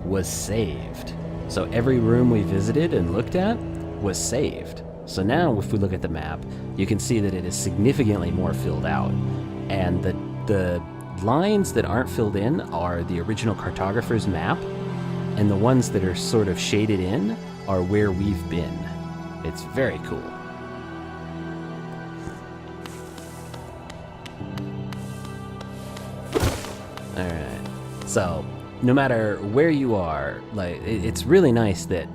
was saved. So every room we visited and looked at was saved. So now if we look at the map, you can see that it is significantly more filled out. And the lines that aren't filled in are the original cartographer's map, and the ones that are sort of shaded in are where we've been. It's very cool. Alright, so no matter where you are, like it's really nice that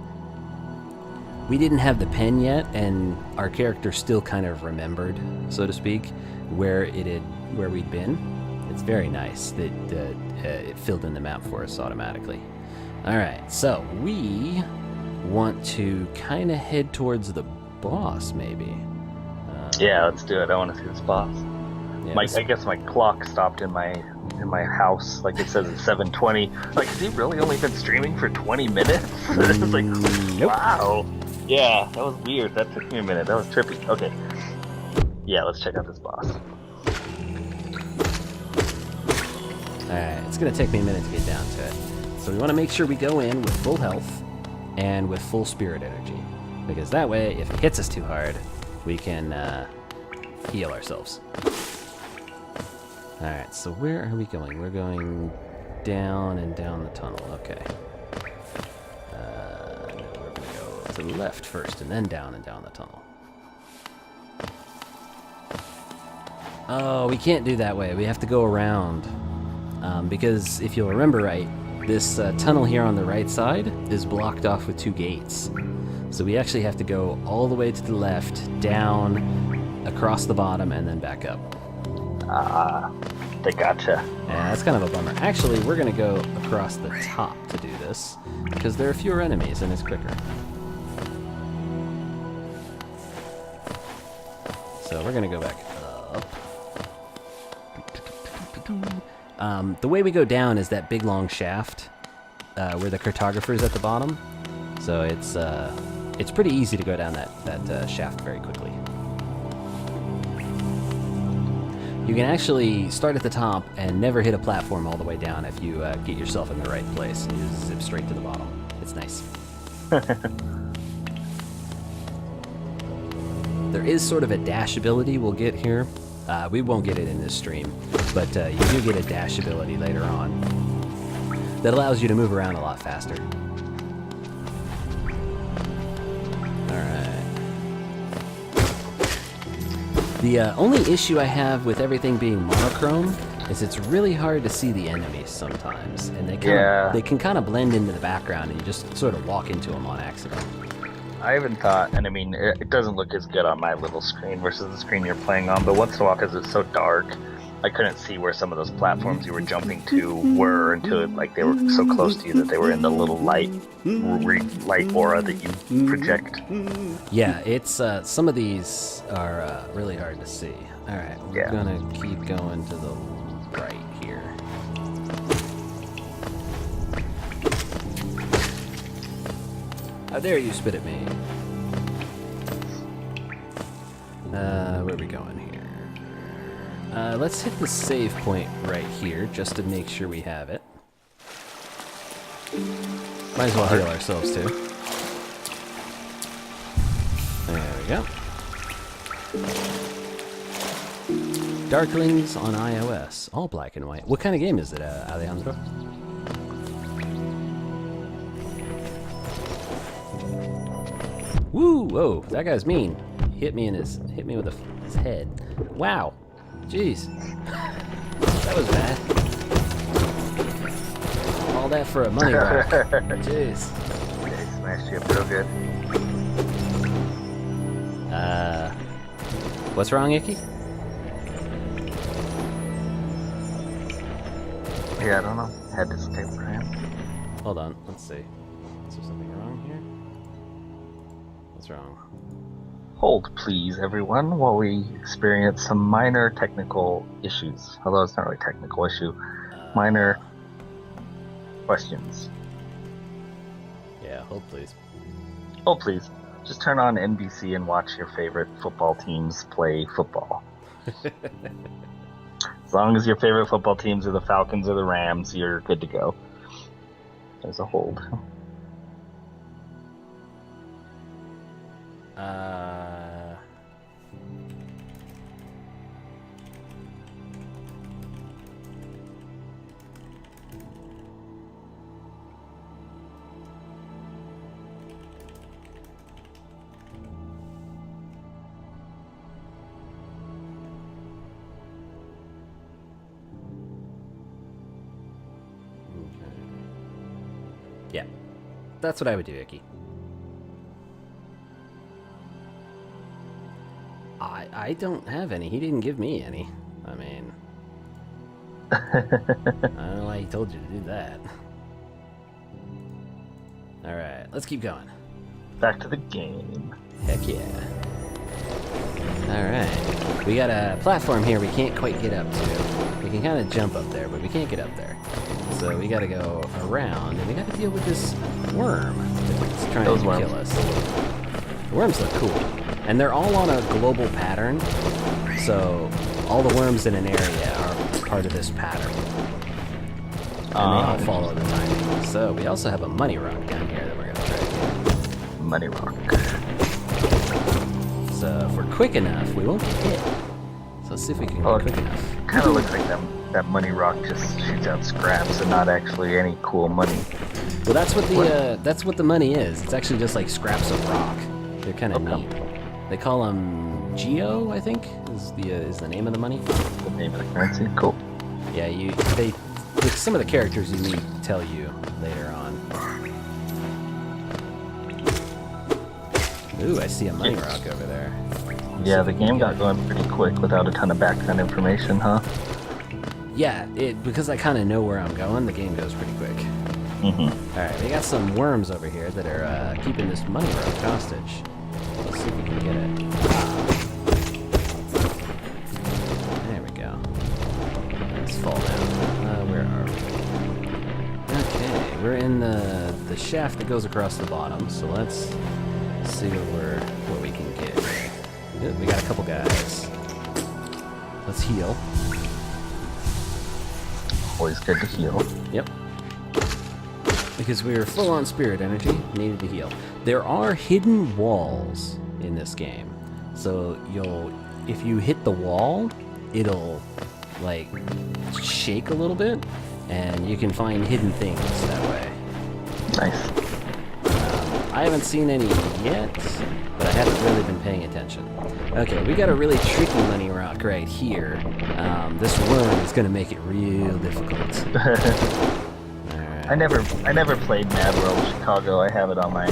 we didn't have the pen yet, and our character still kind of remembered, so to speak, where we'd been. It's very nice that it filled in the map for us automatically. Alright, so we want to kind of head towards the boss, maybe. Yeah, let's do it. I want to see this boss. Yeah, I guess my clock stopped in my house. Like it says it's 7:20. Like, has he really only been streaming for 20 minutes? It's like, nope. wow. Yeah, that was weird. That took me a minute. That was trippy. Okay. Yeah, let's check out this boss. Alright, it's going to take me a minute to get down to it. So we want to make sure we go in with full health and with full spirit energy. Because that way, if it hits us too hard, we can heal ourselves. Alright, so where are we going? We're going down and down the tunnel. Okay. We're going to go to the left first and then down and down the tunnel. Oh, we can't do that way. We have to go around. Because if you'll remember right, this tunnel here on the right side is blocked off with 2 gates. So we actually have to go all the way to the left, down, across the bottom, and then back up. They gotcha. Yeah, that's kind of a bummer. Actually, we're going to go across the top to do this, because there are fewer enemies and it's quicker. So we're going to go back up. The way we go down is that big long shaft where the cartographer is at the bottom. So it's pretty easy to go down that shaft very quickly. You can actually start at the top and never hit a platform all the way down if you get yourself in the right place and you just zip straight to the bottom. It's nice. There is sort of a dash ability we'll get here. We won't get it in this stream, but you do get a dash ability later on that allows you to move around a lot faster. Alright. The only issue I have with everything being monochrome is it's really hard to see the enemies sometimes, and they can kind of blend into the background, and you just sort of walk into them on accident. I even thought, and I mean, it doesn't look as good on my little screen versus the screen you're playing on, but once in a while, because it's so dark, I couldn't see where some of those platforms you were jumping to were until like they were so close to you that they were in the little light aura that you project. Yeah, it's some of these are really hard to see. All right, we're gonna keep going to the right here. How dare you spit at me? Where are we going here? Let's hit the save point right here, just to make sure we have it. Might as well heal ourselves, too. There we go. Darklings on iOS. All black and white. What kind of game is it, Alejandro? Woo! Whoa, that guy's mean. Hit me with his head. Wow. Jeez. That was bad. All that for a money rock. Jeez. They smashed you up real good. What's wrong, Icky? Yeah, I don't know. Had to escape for him. Hold on, let's see. Is there something wrong here? What's wrong? Hold, please, everyone, while we experience some minor technical issues. Although it's not really a technical issue. Minor questions. Yeah, hold please. Oh, please. Just turn on NBC and watch your favorite football teams play football. As long as your favorite football teams are the Falcons or the Rams, you're good to go. There's a hold. Yeah, that's what I would do, Icky. I don't have any. He didn't give me any. I mean, I don't know why he told you to do that. All right, let's keep going. Back to the game. Heck yeah. All right, we got a platform here we can't quite get up to. We can kind of jump up there, but we can't get up there. So we gotta go around, and we gotta deal with this worm that's trying to kill us. The worms look cool. And they're all on a global pattern, so all the worms in an area are part of this pattern. And they all follow the timing. So we also have a money rock down here that we're gonna try to get. Money rock. So if we're quick enough, we won't get hit. So let's see if we can get quick enough. Kind of looks like that money rock just shoots out scraps and not actually any cool money. Well, that's what the money is. It's actually just like scraps of rock. They're kind of neat. They call them Geo, I think, is the name of the money. The name of the currency. Cool. Yeah, like some of the characters you meet tell you later on. Ooh, I see a money rock over there. Yeah, the game got going pretty quick without a ton of background information, huh? Yeah, because I kind of know where I'm going, the game goes pretty quick. Mm-hmm. Alright, we got some worms over here that are keeping this money rock hostage. Let's see if we can get it. There we go. Let's fall down. Where are we? Okay, we're in the shaft that goes across the bottom, so let's see what we can get. Good, we got a couple guys. Let's heal. Always good to heal. Yep. Because we were full on spirit energy, needed to heal. There are hidden walls in this game. So if you hit the wall, it'll like shake a little bit, and you can find hidden things that way. Nice. I haven't seen any yet, but I haven't really been paying attention. Okay, we got a really tricky money rock right here. This worm is gonna make it real difficult. I never played Mad World Chicago. I have it on my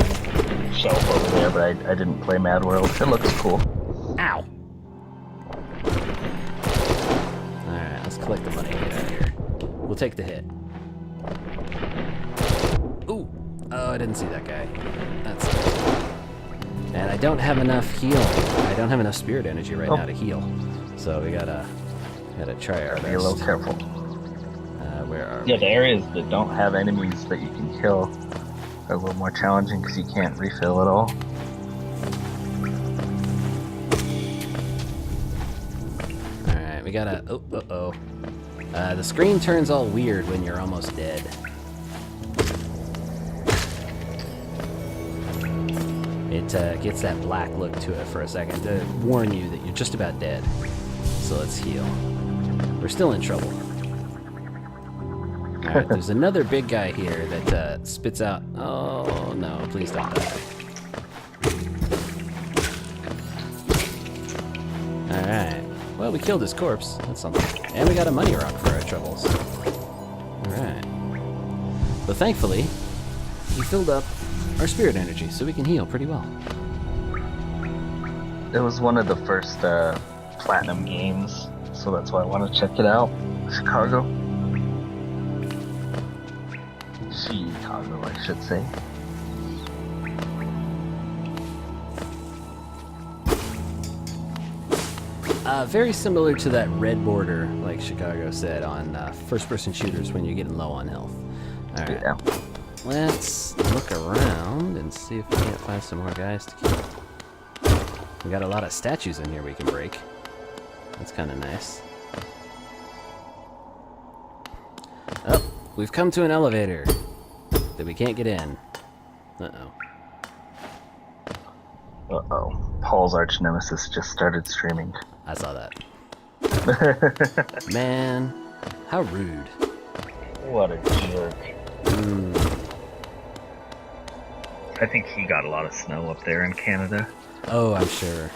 shelf over there, but I didn't play Mad World. It looks cool. Ow! Alright, let's collect the money and get out of here. We'll take the hit. Ooh! Oh, I didn't see that guy. That's it. And I don't have enough healing. I don't have enough spirit energy right now to heal. So we gotta try our best. Be a little careful. Where are we? Yeah, the areas that don't have enemies that you can kill are a little more challenging because you can't refill it all. Alright, we gotta... the screen turns all weird when you're almost dead. It gets that black look to it for a second to warn you that you're just about dead. So let's heal. We're still in trouble. Alright, there's another big guy here that spits out... Oh, no, please don't die. Alright. Well, we killed his corpse. That's something. And we got a money rock for our troubles. Alright. But thankfully, we filled up our spirit energy, so we can heal pretty well. It was one of the first platinum games, so that's why I want to check it out. Chicago, I should say. Very similar to that red border, like Chicago said, on first-person shooters when you're getting low on health. Alright. Yeah. Let's look around and see if we can't find some more guys to kill. We got a lot of statues in here we can break. That's kind of nice. Oh, we've come to an elevator that we can't get in. Uh-oh. Uh-oh. Paul's arch nemesis just started streaming. I saw that. Man, how rude. What a jerk. I think he got a lot of snow up there in Canada. Oh, I'm sure.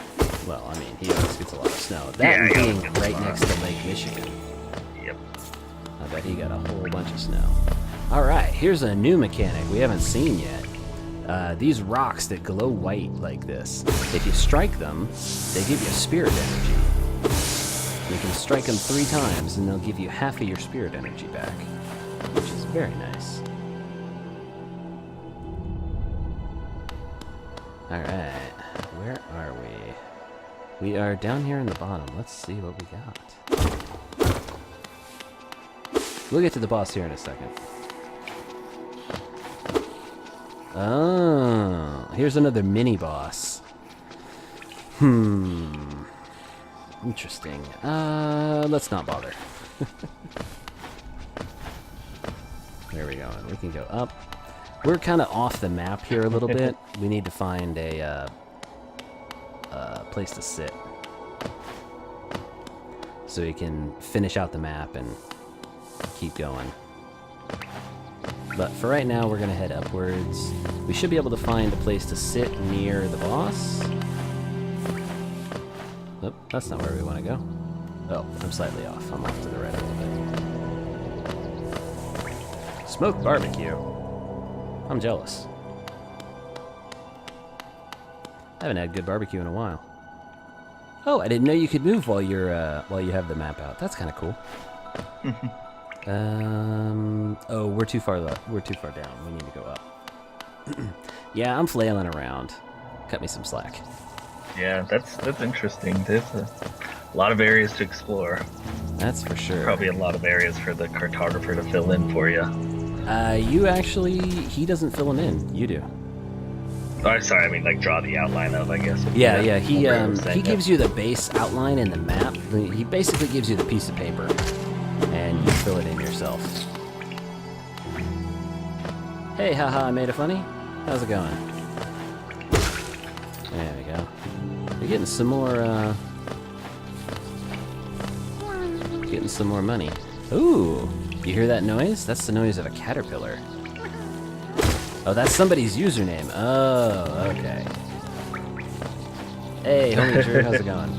Well, I mean, he always gets a lot of snow. That and being right next to Lake Michigan. Yep. I bet he got a whole bunch of snow. Alright, here's a new mechanic we haven't seen yet. These rocks that glow white like this, if you strike them, they give you spirit energy. You can strike them 3 times and they'll give you half of your spirit energy back, which is very nice. Alright, where are we? We are down here in the bottom. Let's see what we got. We'll get to the boss here in a second. Oh, here's another mini boss. Interesting. Let's not bother. Where are we going? We can go up. We're kind of off the map here a little bit. We need to find a place to sit so we can finish out the map and keep going. But for right now, we're going to head upwards. We should be able to find a place to sit near the boss. Nope, that's not where we want to go. Oh, I'm slightly off. I'm off to the right a little bit. Smoked barbecue. I'm jealous. I haven't had good barbecue in a while. Oh, I didn't know you could move while you have the map out. That's kind of cool. Oh, we're too far left. We're too far down. We need to go up. Yeah, I'm flailing around. Cut me some slack. Yeah, that's interesting. There's a lot of areas to explore. That's for sure. Probably a lot of areas for the cartographer to fill in for you. You actually, he doesn't fill them in. You do. Oh, sorry, I mean, like, draw the outline of, I guess. Yeah, yeah, he gives you the base outline in the map. He basically gives you the piece of paper, and you fill it in yourself. Hey, haha, I made it funny. How's it going? There we go. We're getting some more, getting some more money. Ooh, you hear that noise? That's the noise of a caterpillar. Oh, that's somebody's username. Oh, okay. Hey, homie Drew, how's it going?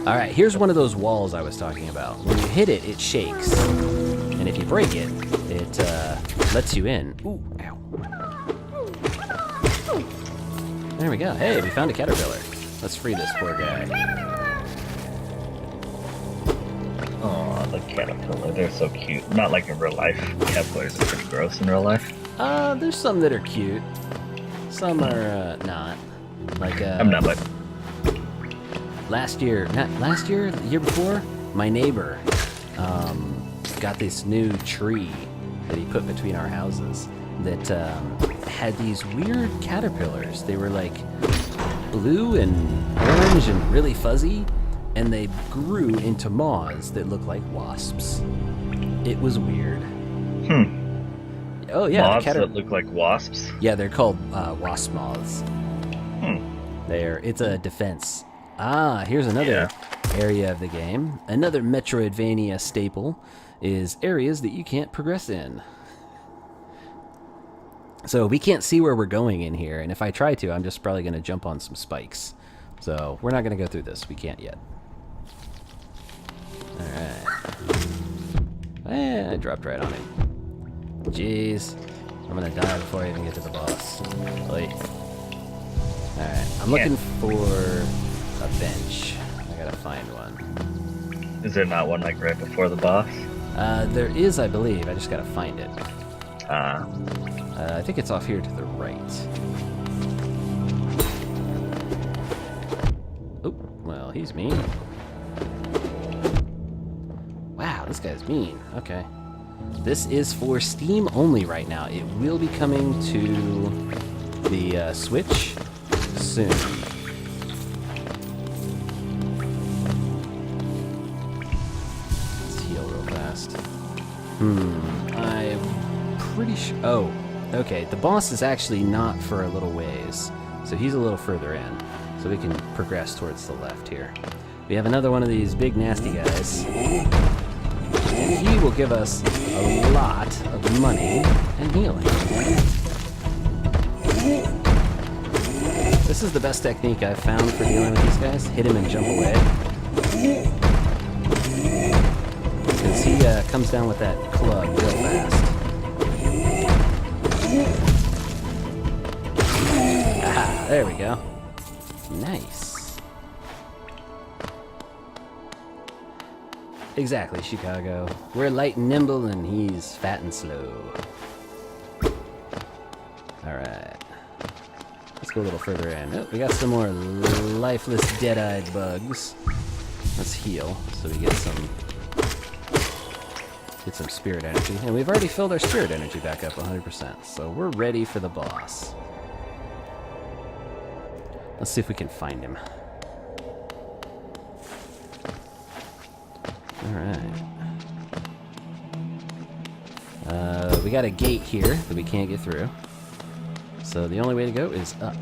Alright, here's one of those walls I was talking about. When you hit it, it shakes. And if you break it, it lets you in. Ooh, ow. There we go. Hey, we found a caterpillar. Let's free this poor guy. Oh, the caterpillar. They're so cute. Not like in real life. Caterpillars are pretty gross in real life. There's some that are cute. Some are, not. Like, I'm not, but... Not last year, the year before, my neighbor, got this new tree that he put between our houses that, had these weird caterpillars. They were, like, blue and orange and really fuzzy, and they grew into maws that look like wasps. It was weird. Oh yeah, Moths that look like wasps? Yeah, they're called wasp moths. It's a defense. Ah, here's another area of the game. Another Metroidvania staple is areas that you can't progress in. So we can't see where we're going in here, and if I try to, I'm just probably going to jump on some spikes. So we're not going to go through this. We can't yet. Alright. I dropped right on him. Jeez. I'm going to die before I even get to the boss. Wait. Alright. I'm looking for a bench. I gotta find one. Is there not one like right before the boss? There is, I believe. I just gotta find it. I I think it's off here to the right. Oh, well, he's mean. Wow, this guy's mean. Okay. This is for Steam only right now. It will be coming to the Switch soon. Let's heal real fast. I'm pretty sure... Oh, okay. The boss is actually not for a little ways. So he's a little further in. So we can progress towards the left here. We have another one of these big nasty guys. And he will give us a lot of money and healing. This is the best technique I've found for dealing with these guys. Hit him and jump away. Because he comes down with that club real fast. Aha, there we go. Nice. Exactly, Chicago. We're light and nimble, and he's fat and slow. Alright. Let's go a little further in. Oh, we got some more lifeless, dead-eyed bugs. Let's heal, so we get some spirit energy. And we've already filled our spirit energy back up 100%, so we're ready for the boss. Let's see if we can find him. Alright. We got a gate here that we can't get through. So the only way to go is up.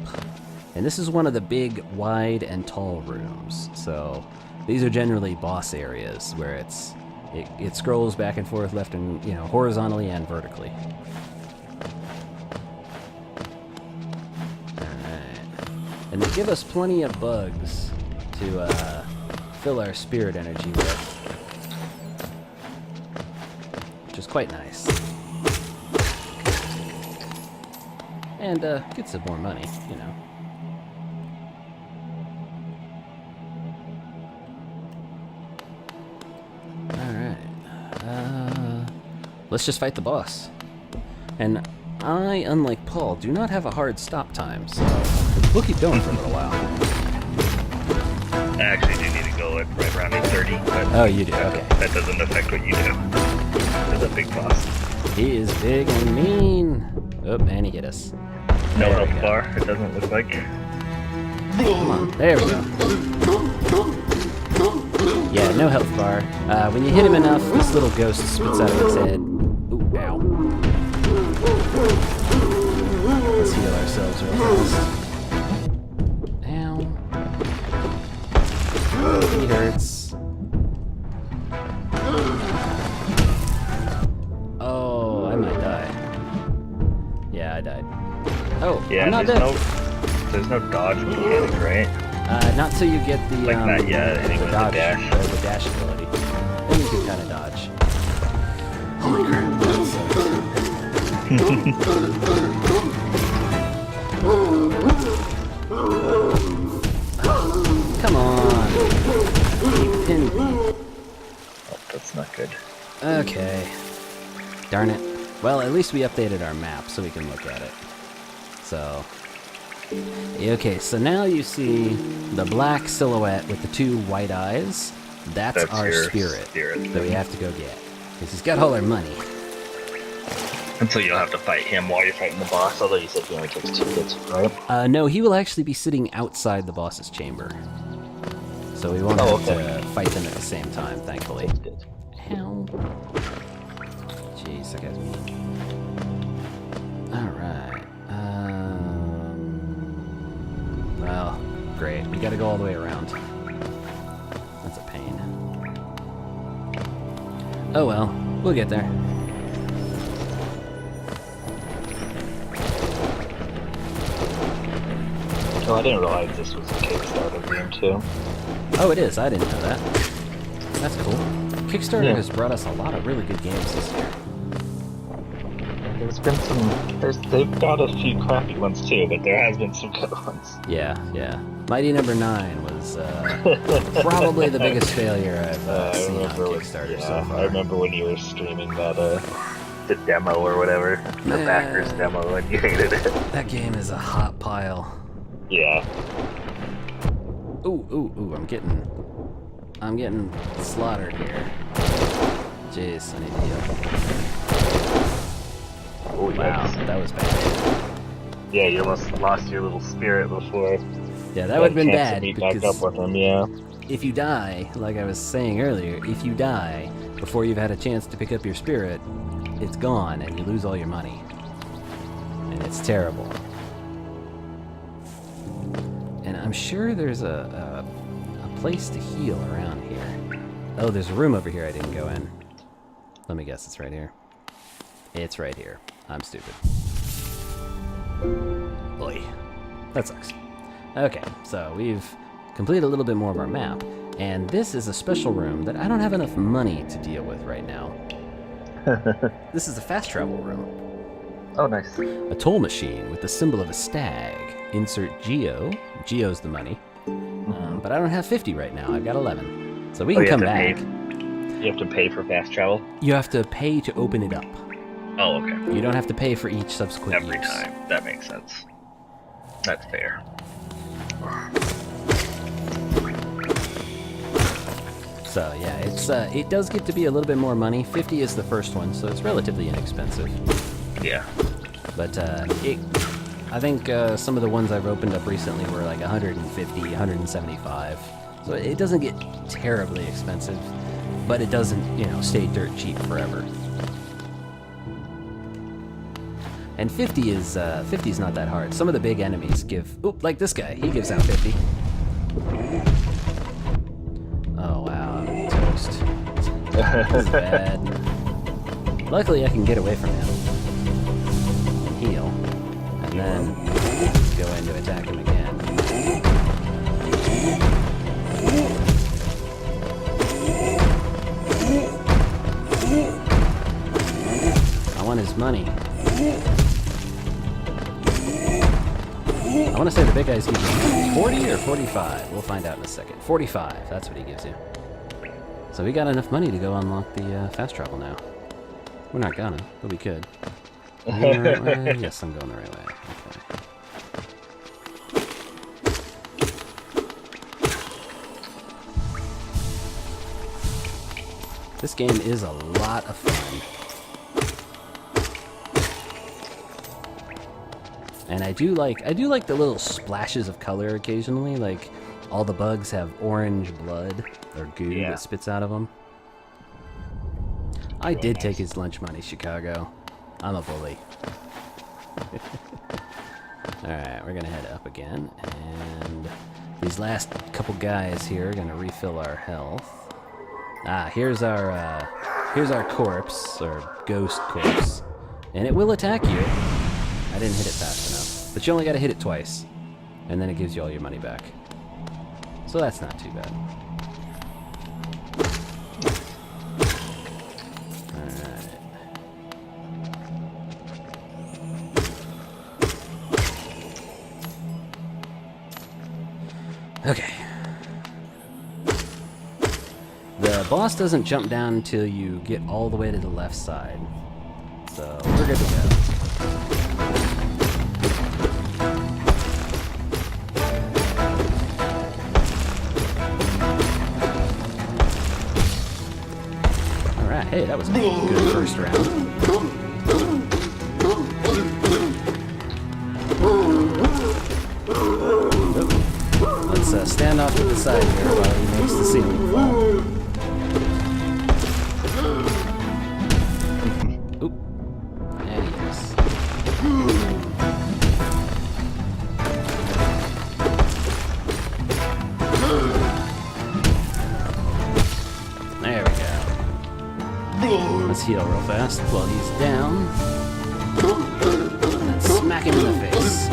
And this is one of the big, wide, and tall rooms. So these are generally boss areas where it scrolls back and forth, left and horizontally and vertically. Alright. And they give us plenty of bugs to fill our spirit energy with. Which is quite nice. And get some more money, you know. Alright. Let's just fight the boss. And I, unlike Paul, do not have a hard stop time, so we'll keep going for a little while. I actually do need to go at right around 8:30. But oh, you do? Okay. That doesn't affect what you do. There's a big boss. He is big and mean. Oh, and he hit us. No health bar, it doesn't look like. Come on, there we go. Yeah, no health bar. When you hit him enough, this little ghost spits out of its head. Ooh, ow. Let's heal ourselves real fast. Ow. He hurts. Oh, I might die. Yeah, I died. Oh, yeah, I'm not dead. There's no dodge mechanic, right? Not till you get the like not yet. the dodge, the dash ability. Then you can kind of dodge. Holy crap! Come on! Keep pinning me. Oh, that's not good. Okay. Darn it. Well, at least we updated our map so we can look at it. So, okay, so now you see the black silhouette with the two white eyes. That's our spirit that we have to go get. Because he's got all our money. And so you'll have to fight him while you're fighting the boss, although you said he only takes 2 hits, right? No, he will actually be sitting outside the boss's chamber. So so we won't Oh, have to fight them at the same time, thankfully. That's good. Ow. Jeez, that guy's mean. Alright. Well, great. We gotta go all the way around. That's a pain. Oh well, we'll get there. Oh, I didn't realize this was a Kickstarter game too. Oh, it is. I didn't know that. That's cool. Kickstarter has brought us a lot of really good games this year. There's been some. They've got a few crappy ones too, but there has been some good ones. Yeah, yeah. Mighty Number 9 was probably the biggest failure I've seen on Kickstarter so far. I remember when you were streaming that the demo or whatever, the backers demo, and you hated it. That game is a hot pile. Yeah. Ooh, I'm getting slaughtered here. Jeez, I need to heal. Oh, Wow, that was bad. Yeah, you almost lost your little spirit before. Yeah, that would have been bad Meet back up because with him, yeah. if you die, like I was saying earlier, if you die before you've had a chance to pick up your spirit, it's gone and you lose all your money. And it's terrible. And I'm sure there's a place to heal around here. Oh, there's a room over here I didn't go in. Let me guess, it's right here. It's right here. I'm stupid. Oy. That sucks. Okay, so we've completed a little bit more of our map, and this is a special room that I don't have enough money to deal with right now. This is the fast travel room. Oh, nice. A toll machine with the symbol of a stag. Insert Geo. Geo's the money. But I don't have 50 right now. I've got 11. So we can come back. You have to pay for fast travel? You have to pay to open it up. Oh, okay. You don't have to pay for each subsequent Every use. time. That makes sense. That's fair. So yeah, it does get to be a little bit more money. 50 is the first one, so it's relatively inexpensive. Yeah. But I think some of the ones I've opened up recently were like 150, 175. So it doesn't get terribly expensive, but it doesn't, stay dirt cheap forever. And 50 is not that hard. Some of the big enemies give, like this guy, he gives out 50. Oh wow, I'm toast. This is bad. Luckily I can get away from him. Heal. And then go in to attack him again. I want his money. I want to say the big guy's giving you 40 or 45. We'll find out in a second. 45, that's what he gives you. So we got enough money to go unlock the fast travel now. We're not gonna, but we could. Am I going the right way? Yes, I'm going the right way. Okay. This game is a lot of fun. And I do like the little splashes of color occasionally, like all the bugs have orange blood or goo that spits out of them. I did take his lunch money, Chicago. I'm a bully. Alright, we're gonna head up again, and these last couple guys here are gonna refill our health. Ah, here's our corpse, or ghost corpse. And it will attack you. I didn't hit it fast enough. But you only gotta hit it twice. And then it gives you all your money back. So that's not too bad. Alright. Okay. The boss doesn't jump down until you get all the way to the left side. So we're good to go. Hey, that was a good first round. Let's let's stand off to the side here while he makes the ceiling fall. Oop. There he is. There we go. Let's heal real fast while he's down. And then smack him in the face.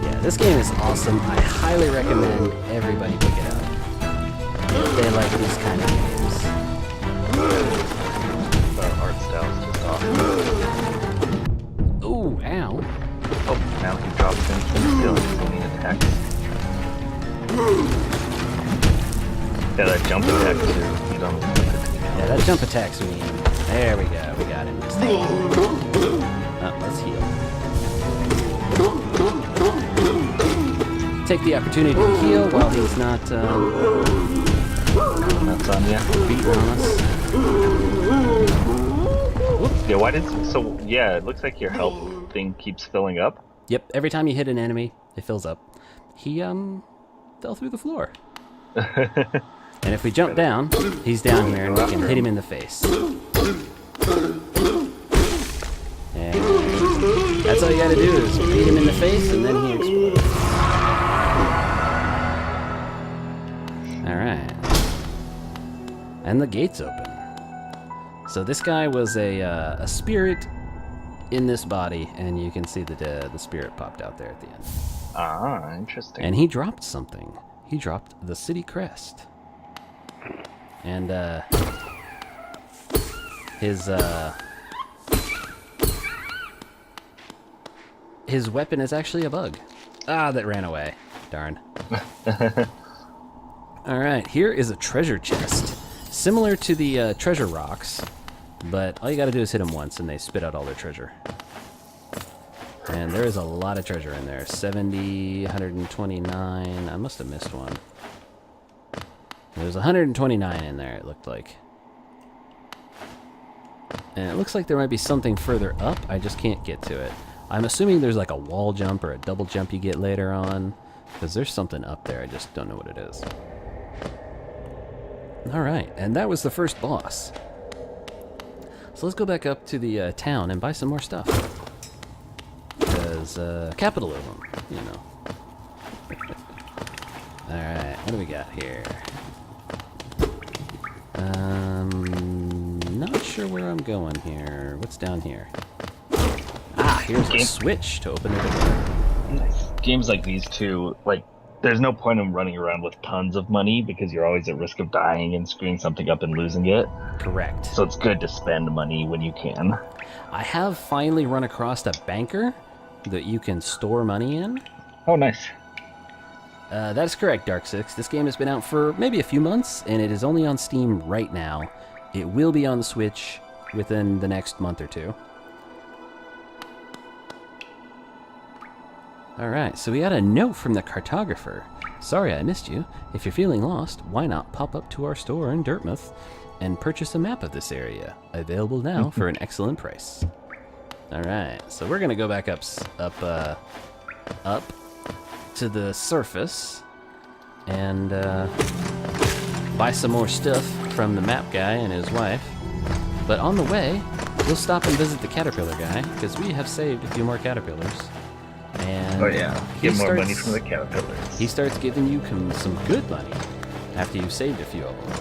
Yeah, this game is awesome. I highly recommend everybody pick it up if they like these kind of games. The art style's just awesome. Ooh, ow. Oh, now he drops in still when he attacks. Yeah, that jump attack too. You don't. Yeah, that jump attack's mean. There we go. We got him. Let's heal. Take the opportunity to heal while he's not That's on you. beating on us. Yeah, why did so? Yeah, it looks like your health thing keeps filling up. Yep, every time you hit an enemy, it fills up. He fell through the floor. And if we jump down, he's down here and we can hit him in the face. And that's all you gotta do is hit him in the face and then he explodes. Alright. And the gate's open. So this guy was a spirit in this body, and you can see the spirit popped out there at the end. Ah, interesting. And he dropped something. He dropped the city crest. And his weapon is actually a bug. Ah, that ran away. Darn. Alright, here is a treasure chest. Similar to the treasure rocks, but all you gotta do is hit them once and they spit out all their treasure. And there is a lot of treasure in there. 70, 129. I must have missed one. There's 129 in there, it looked like. And it looks like there might be something further up. I just can't get to it. I'm assuming there's like a wall jump or a double jump you get later on, because there's something up there. I just don't know what it is. Alright, and that was the first boss. So let's go back up to the town and buy some more stuff. Because capitalism, you know. Alright, what do we got here? Not sure where I'm going here. What's down here? Ah, here's a switch to open the door. Nice. Games like these two, like, there's no point in running around with tons of money because you're always at risk of dying and screwing something up and losing it. Correct. So it's good to spend money when you can. I have finally run across a banker that you can store money in. Oh, nice. That is correct, Dark6. This game has been out for maybe a few months, and it is only on Steam right now. It will be on the Switch within the next month or two. Alright, so we got a note from the cartographer. Sorry I missed you. If you're feeling lost, why not pop up to our store in Dartmouth and purchase a map of this area. Available now for an excellent price. Alright, so we're gonna go back up to the surface and buy some more stuff from the map guy and his wife. But on the way, we'll stop and visit the caterpillar guy, because we have saved a few more caterpillars. And oh yeah, get more money from the caterpillars. He starts giving you some good money after you've saved a few of them.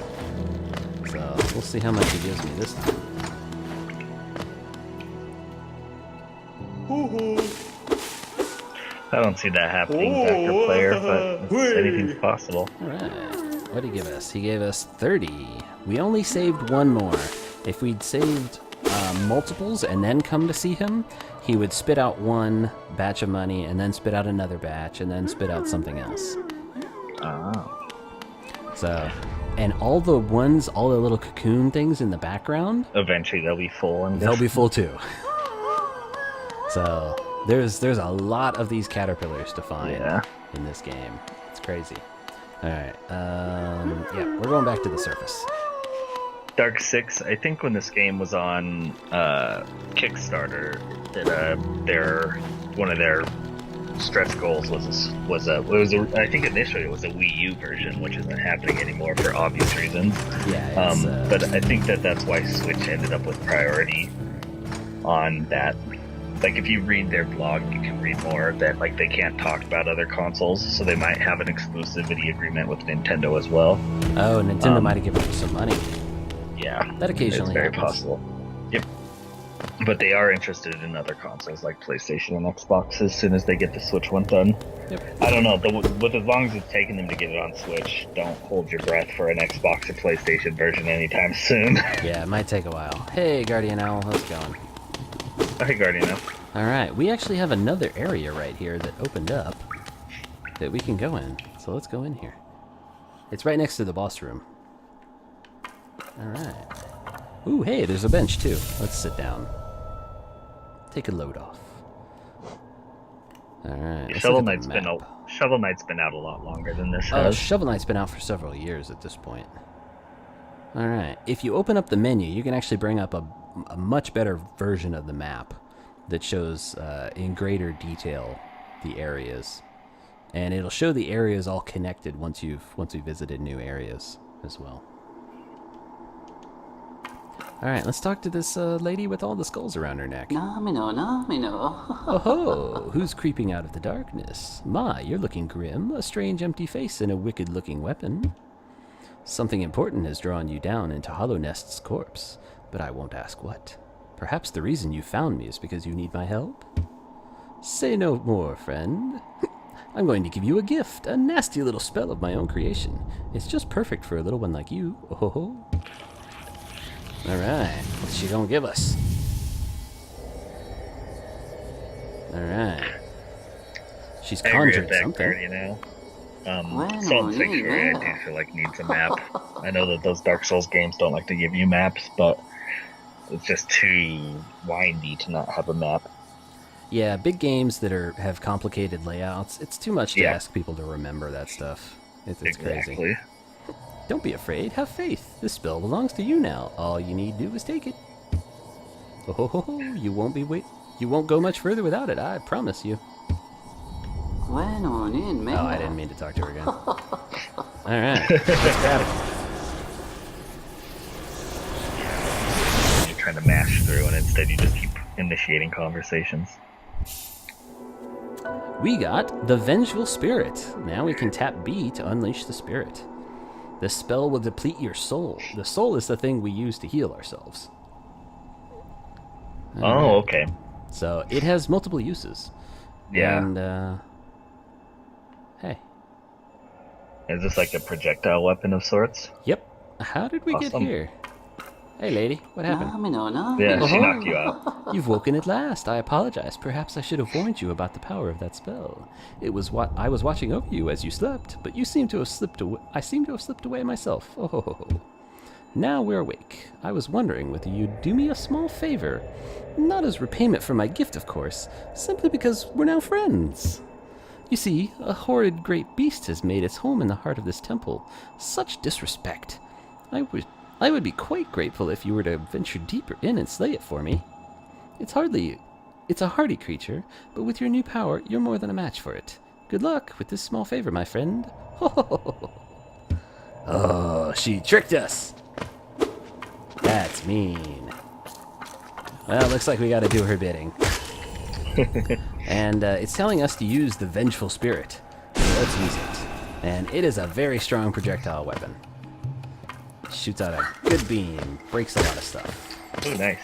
So we'll see how much he gives me this time. I don't see that happening, Dr. Player, but anything's possible. Alright, what did he give us? He gave us 30. We only saved one more. If we'd saved multiples and then come to see him, he would spit out one batch of money and then spit out another batch and then spit out something else. Oh. So, and all the little cocoon things in the background, Eventually they'll be full. And they'll be full too. So, there's a lot of these caterpillars to find in this game. It's crazy. Alright, yeah, we're going back to the surface. Dark 6, I think when this game was on Kickstarter, that one of their stretch goals I think initially it was a Wii U version, which isn't happening anymore for obvious reasons. Yeah, it's, but I think that's why Switch ended up with priority on that. Like, if you read their blog, you can read more that, like, they can't talk about other consoles, so they might have an exclusivity agreement with Nintendo as well. Oh, Nintendo might have given them some money. Yeah. That occasionally It's very happens. possible. Yep. But they are interested in other consoles like PlayStation and Xbox as soon as they get the Switch one done. Yep. I don't know, but as long as it's taking them to get it on Switch, don't hold your breath for an Xbox or PlayStation version anytime soon. Yeah, it might take a while. Hey, Guardian Owl, how's it going? Hey, Guardian. Alright, we actually have another area right here that opened up that we can go in. So let's go in here. It's right next to the boss room. Alright. Ooh, hey, there's a bench too. Let's sit down. Take a load off. Alright. Shovel Knight's been out a lot longer than this Oh, has. Shovel Knight's been out for several years at this point. Alright, if you open up the menu, you can actually bring up a much better version of the map that shows in greater detail the areas. And it'll show the areas all connected once you've visited new areas as well. Alright, let's talk to this lady with all the skulls around her neck. Oh-ho! Who's creeping out of the darkness? My, you're looking grim. A strange empty face and a wicked-looking weapon. Something important has drawn you down into Hollow Nest's corpse, but I won't ask what. Perhaps the reason you found me is because you need my help? Say no more, friend. I'm going to give you a gift, a nasty little spell of my own creation. It's just perfect for a little one like you. Oh-ho-ho. Alright, what's she gonna give us? Alright. She's conjured something. You know? Salt and Sanctuary, I do feel like needs a map. I know that those Dark Souls games don't like to give you maps, but it's just too windy to not have a map. Yeah, big games that have complicated layouts, it's too much to ask people to remember that stuff. It's Exactly. crazy. Don't be afraid, have faith. This spell belongs to you now. All you need to do is take it. Oh ho ho ho, you won't go much further without it, I promise you. Oh, I didn't mean to talk to her again. Alright, let's grab it. You're trying to mash through, and instead you just keep initiating conversations. We got the Vengeful Spirit. Now we can tap B to unleash the spirit. The spell will deplete your soul. The soul is the thing we use to heal ourselves. Oh, okay. So it has multiple uses. Yeah. And, hey. Is this like a projectile weapon of sorts? Yep. How did we get Awesome. here? Hey, lady. What happened? Yeah, she Oh. knocked you out. You've woken at last. I apologize. Perhaps I should have warned you about the power of that spell. It was what I was watching over you as you slept, but you seem to have slipped away. I seem to have slipped away myself. Oh. Now we're awake. I was wondering whether you'd do me a small favor. Not as repayment for my gift, of course, simply because we're now friends. You see, a horrid great beast has made its home in the heart of this temple. Such disrespect. I would be quite grateful if you were to venture deeper in and slay it for me. It's a hardy creature, but with your new power, you're more than a match for it. Good luck with this small favor, my friend. Oh, she tricked us. That's mean. Well, looks like we gotta do her bidding. And it's telling us to use the Vengeful Spirit. So let's use it. And it is a very strong projectile weapon. Shoots out a good beam, breaks a lot of stuff. Oh, nice.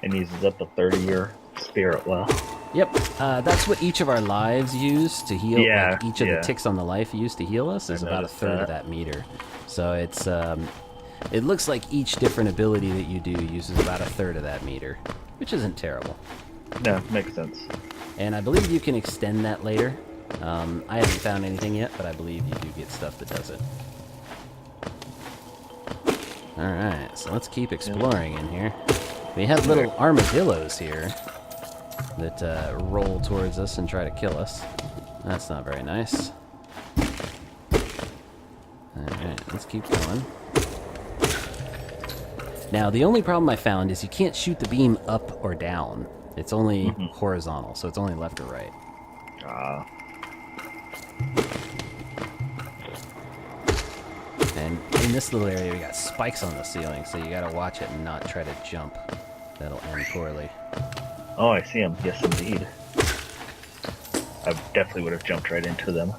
And uses up a 30-year spirit well. Yep, that's what each of our lives use to heal. Yeah, like each of the ticks on the life use to heal us is about a third of that meter. So it's it looks like each different ability that you do uses about a third of that meter, which isn't terrible. No, makes sense. And I believe you can extend that later. I haven't found anything yet, but I believe you do get stuff that does it. Alright, so let's keep exploring in here. We have little armadillos here that roll towards us and try to kill us. That's not very nice. Alright, let's keep going. Now, the only problem I found is you can't shoot the beam up or down. It's only horizontal, so it's only left or right. And in this little area, we got spikes on the ceiling, so you gotta watch it and not try to jump. That'll end poorly. Oh, I see them. Yes, indeed. I definitely would have jumped right into them.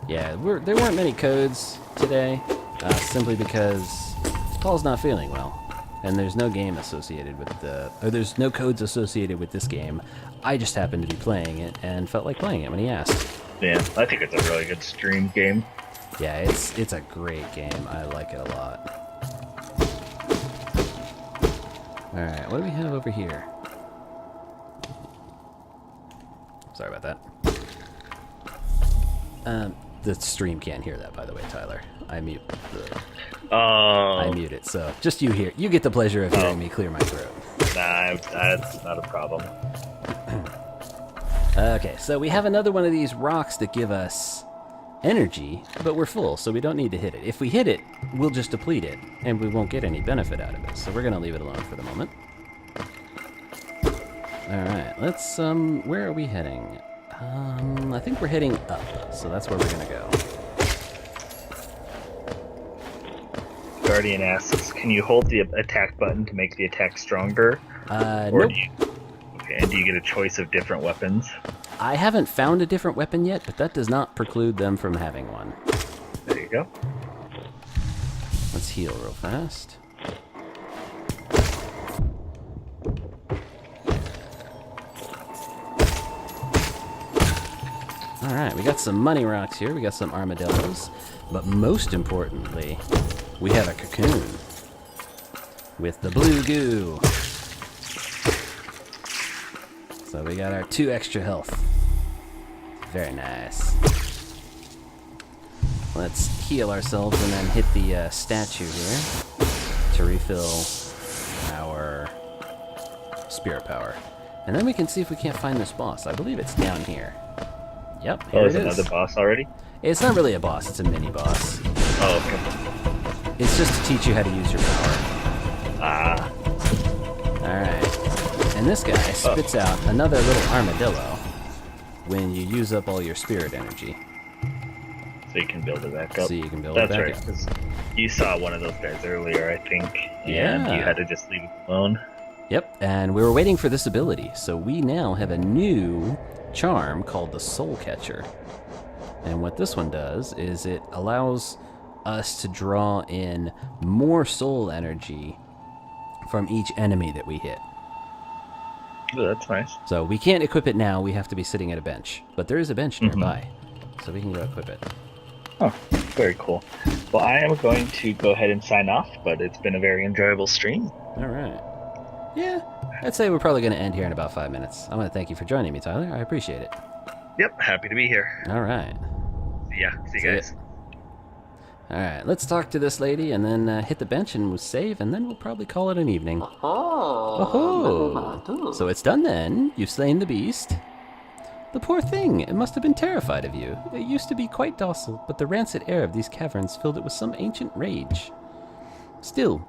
Yeah, there weren't many codes today, simply because Paul's not feeling well. And there's no game associated with there's no codes associated with this game. I just happened to be playing it and felt like playing it when he asked. Yeah, I think it's a really good stream game. Yeah, it's a great game. I like it a lot. Alright, what do we have over here? Sorry about that. The stream can't hear that, by the way, Tyler. I mute it, so just you hear. You get the pleasure of hearing me clear my throat. Nah, that's not a problem. Okay, so we have another one of these rocks that give us energy, but we're full, so we don't need to hit it. If we hit it, we'll just deplete it, and we won't get any benefit out of it. So we're gonna leave it alone for the moment. Alright, let's, where are we heading? I think we're heading up, so that's where we're gonna go. Guardian asks, can you hold the attack button to make the attack stronger? Nope. And do you get a choice of different weapons? I haven't found a different weapon yet, but that does not preclude them from having one. There you go. Let's heal real fast. Alright, we got some money rocks here, we got some armadillos, but most importantly, we have a cocoon with the blue goo. So we got our 2 extra health. Very nice. Let's heal ourselves and then hit the statue here to refill our spirit power. And then we can see if we can't find this boss. I believe it's down here. Yep, here there's it is. another boss already? It's not really a boss, it's a mini boss. Oh, okay. It's just to teach you how to use your power. Ah. Alright. And this guy spits out another little armadillo when you use up all your spirit energy. So you can build it back up. So you can build That's it back right, up. because you saw one of those guys earlier, I think, and Yeah. you had to just leave it alone. Yep, and we were waiting for this ability, so we now have a new charm called the Soul Catcher. And what this one does is it allows us to draw in more soul energy from each enemy that we hit. Oh, that's nice. So we can't equip it now, we have to be sitting at a bench. But there is a bench nearby, so we can go equip it. Oh, very cool. Well, I am going to go ahead and sign off, but it's been a very enjoyable stream. Alright. Yeah, I'd say we're probably going to end here in about 5 minutes. I want to thank you for joining me, Tyler. I appreciate it. Yep, happy to be here. Alright. Yeah, see you guys. Alright, let's talk to this lady and then hit the bench and we'll save, and then we'll probably call it an evening. Oh, so it's done then. You've slain the beast. The poor thing, it must have been terrified of you. It used to be quite docile, but the rancid air of these caverns filled it with some ancient rage. Still,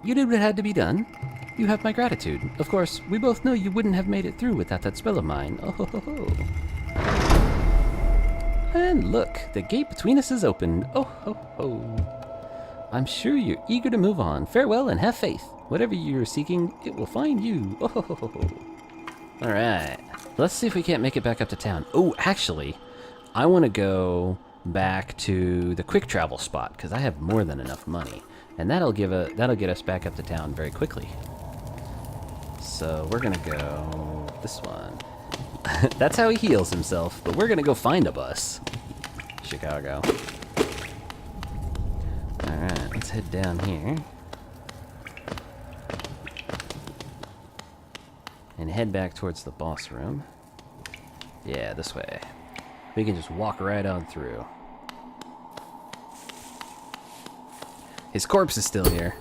you did what had to be done. You have my gratitude. Of course, we both know you wouldn't have made it through without that spell of mine. Oh ho ho ho. And look, the gate between us is open. Oh ho ho. I'm sure you're eager to move on. Farewell and have faith. Whatever you're seeking, it will find you. Oh ho ho ho ho. Alright. Let's see if we can't make it back up to town. Oh, actually, I want to go back to the quick travel spot because I have more than enough money. And that'll get us back up to town very quickly. So we're gonna go this one. That's how he heals himself, but we're gonna go find a bus. Chicago. Alright, let's head down here. And head back towards the boss room. Yeah, this way. We can just walk right on through. His corpse is still here.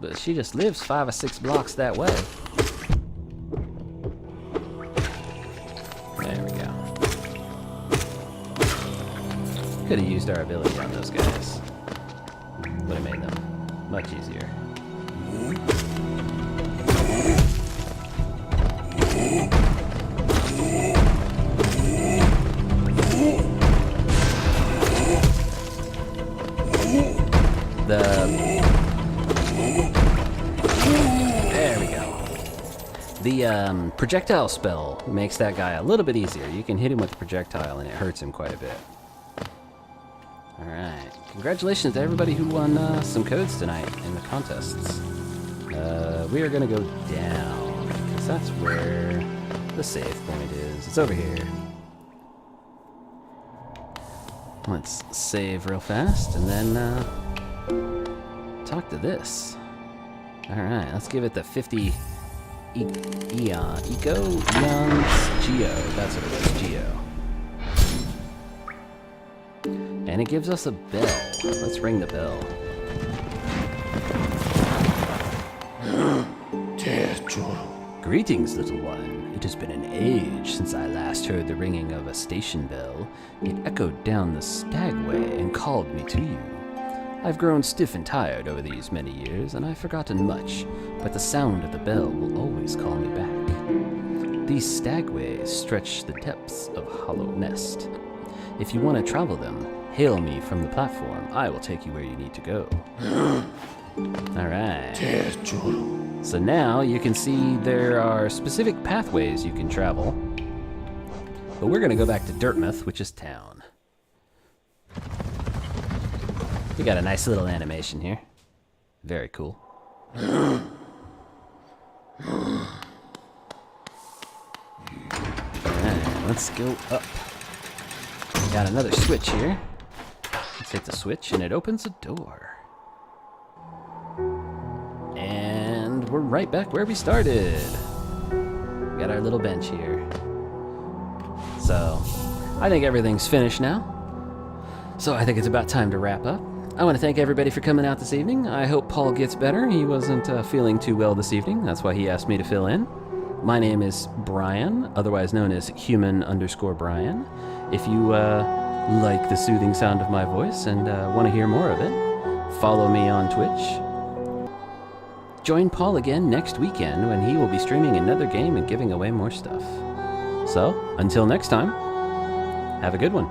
But she just lives 5 or 6 blocks that way. There we go. Could have used our ability on those guys. Would have made them much easier. There we go. The projectile spell makes that guy a little bit easier. You can hit him with the projectile and it hurts him quite a bit. Alright. Congratulations to everybody who won some codes tonight in the contests. We are going to go down, because that's where the save point is. It's over here. Let's save real fast, and then talk to this. Alright, let's give it the 50 eons geo. That's what it is, geo. And it gives us a bell. Let's ring the bell. Greetings, little one. It has been an age since I last heard the ringing of a station bell. It echoed down the stagway and called me to you. I've grown stiff and tired over these many years, and I've forgotten much, but the sound of the bell will always call me back. These stagways stretch the depths of Hollow Nest. If you want to travel them, hail me from the platform. I will take you where you need to go. Alright. So now you can see there are specific pathways you can travel. But we're going to go back to Dirtmouth, which is town. We got a nice little animation here. Very cool. Alright, let's go up. We got another switch here. Let's hit the switch and it opens a door. And we're right back where we started. We got our little bench here. So, I think everything's finished now. So I think it's about time to wrap up. I want to thank everybody for coming out this evening. I hope Paul gets better. He wasn't feeling too well this evening. That's why he asked me to fill in. My name is Brian, otherwise known as human_Brian. If you like the soothing sound of my voice and want to hear more of it, follow me on Twitch. Join Paul again next weekend when he will be streaming another game and giving away more stuff. So, until next time, have a good one.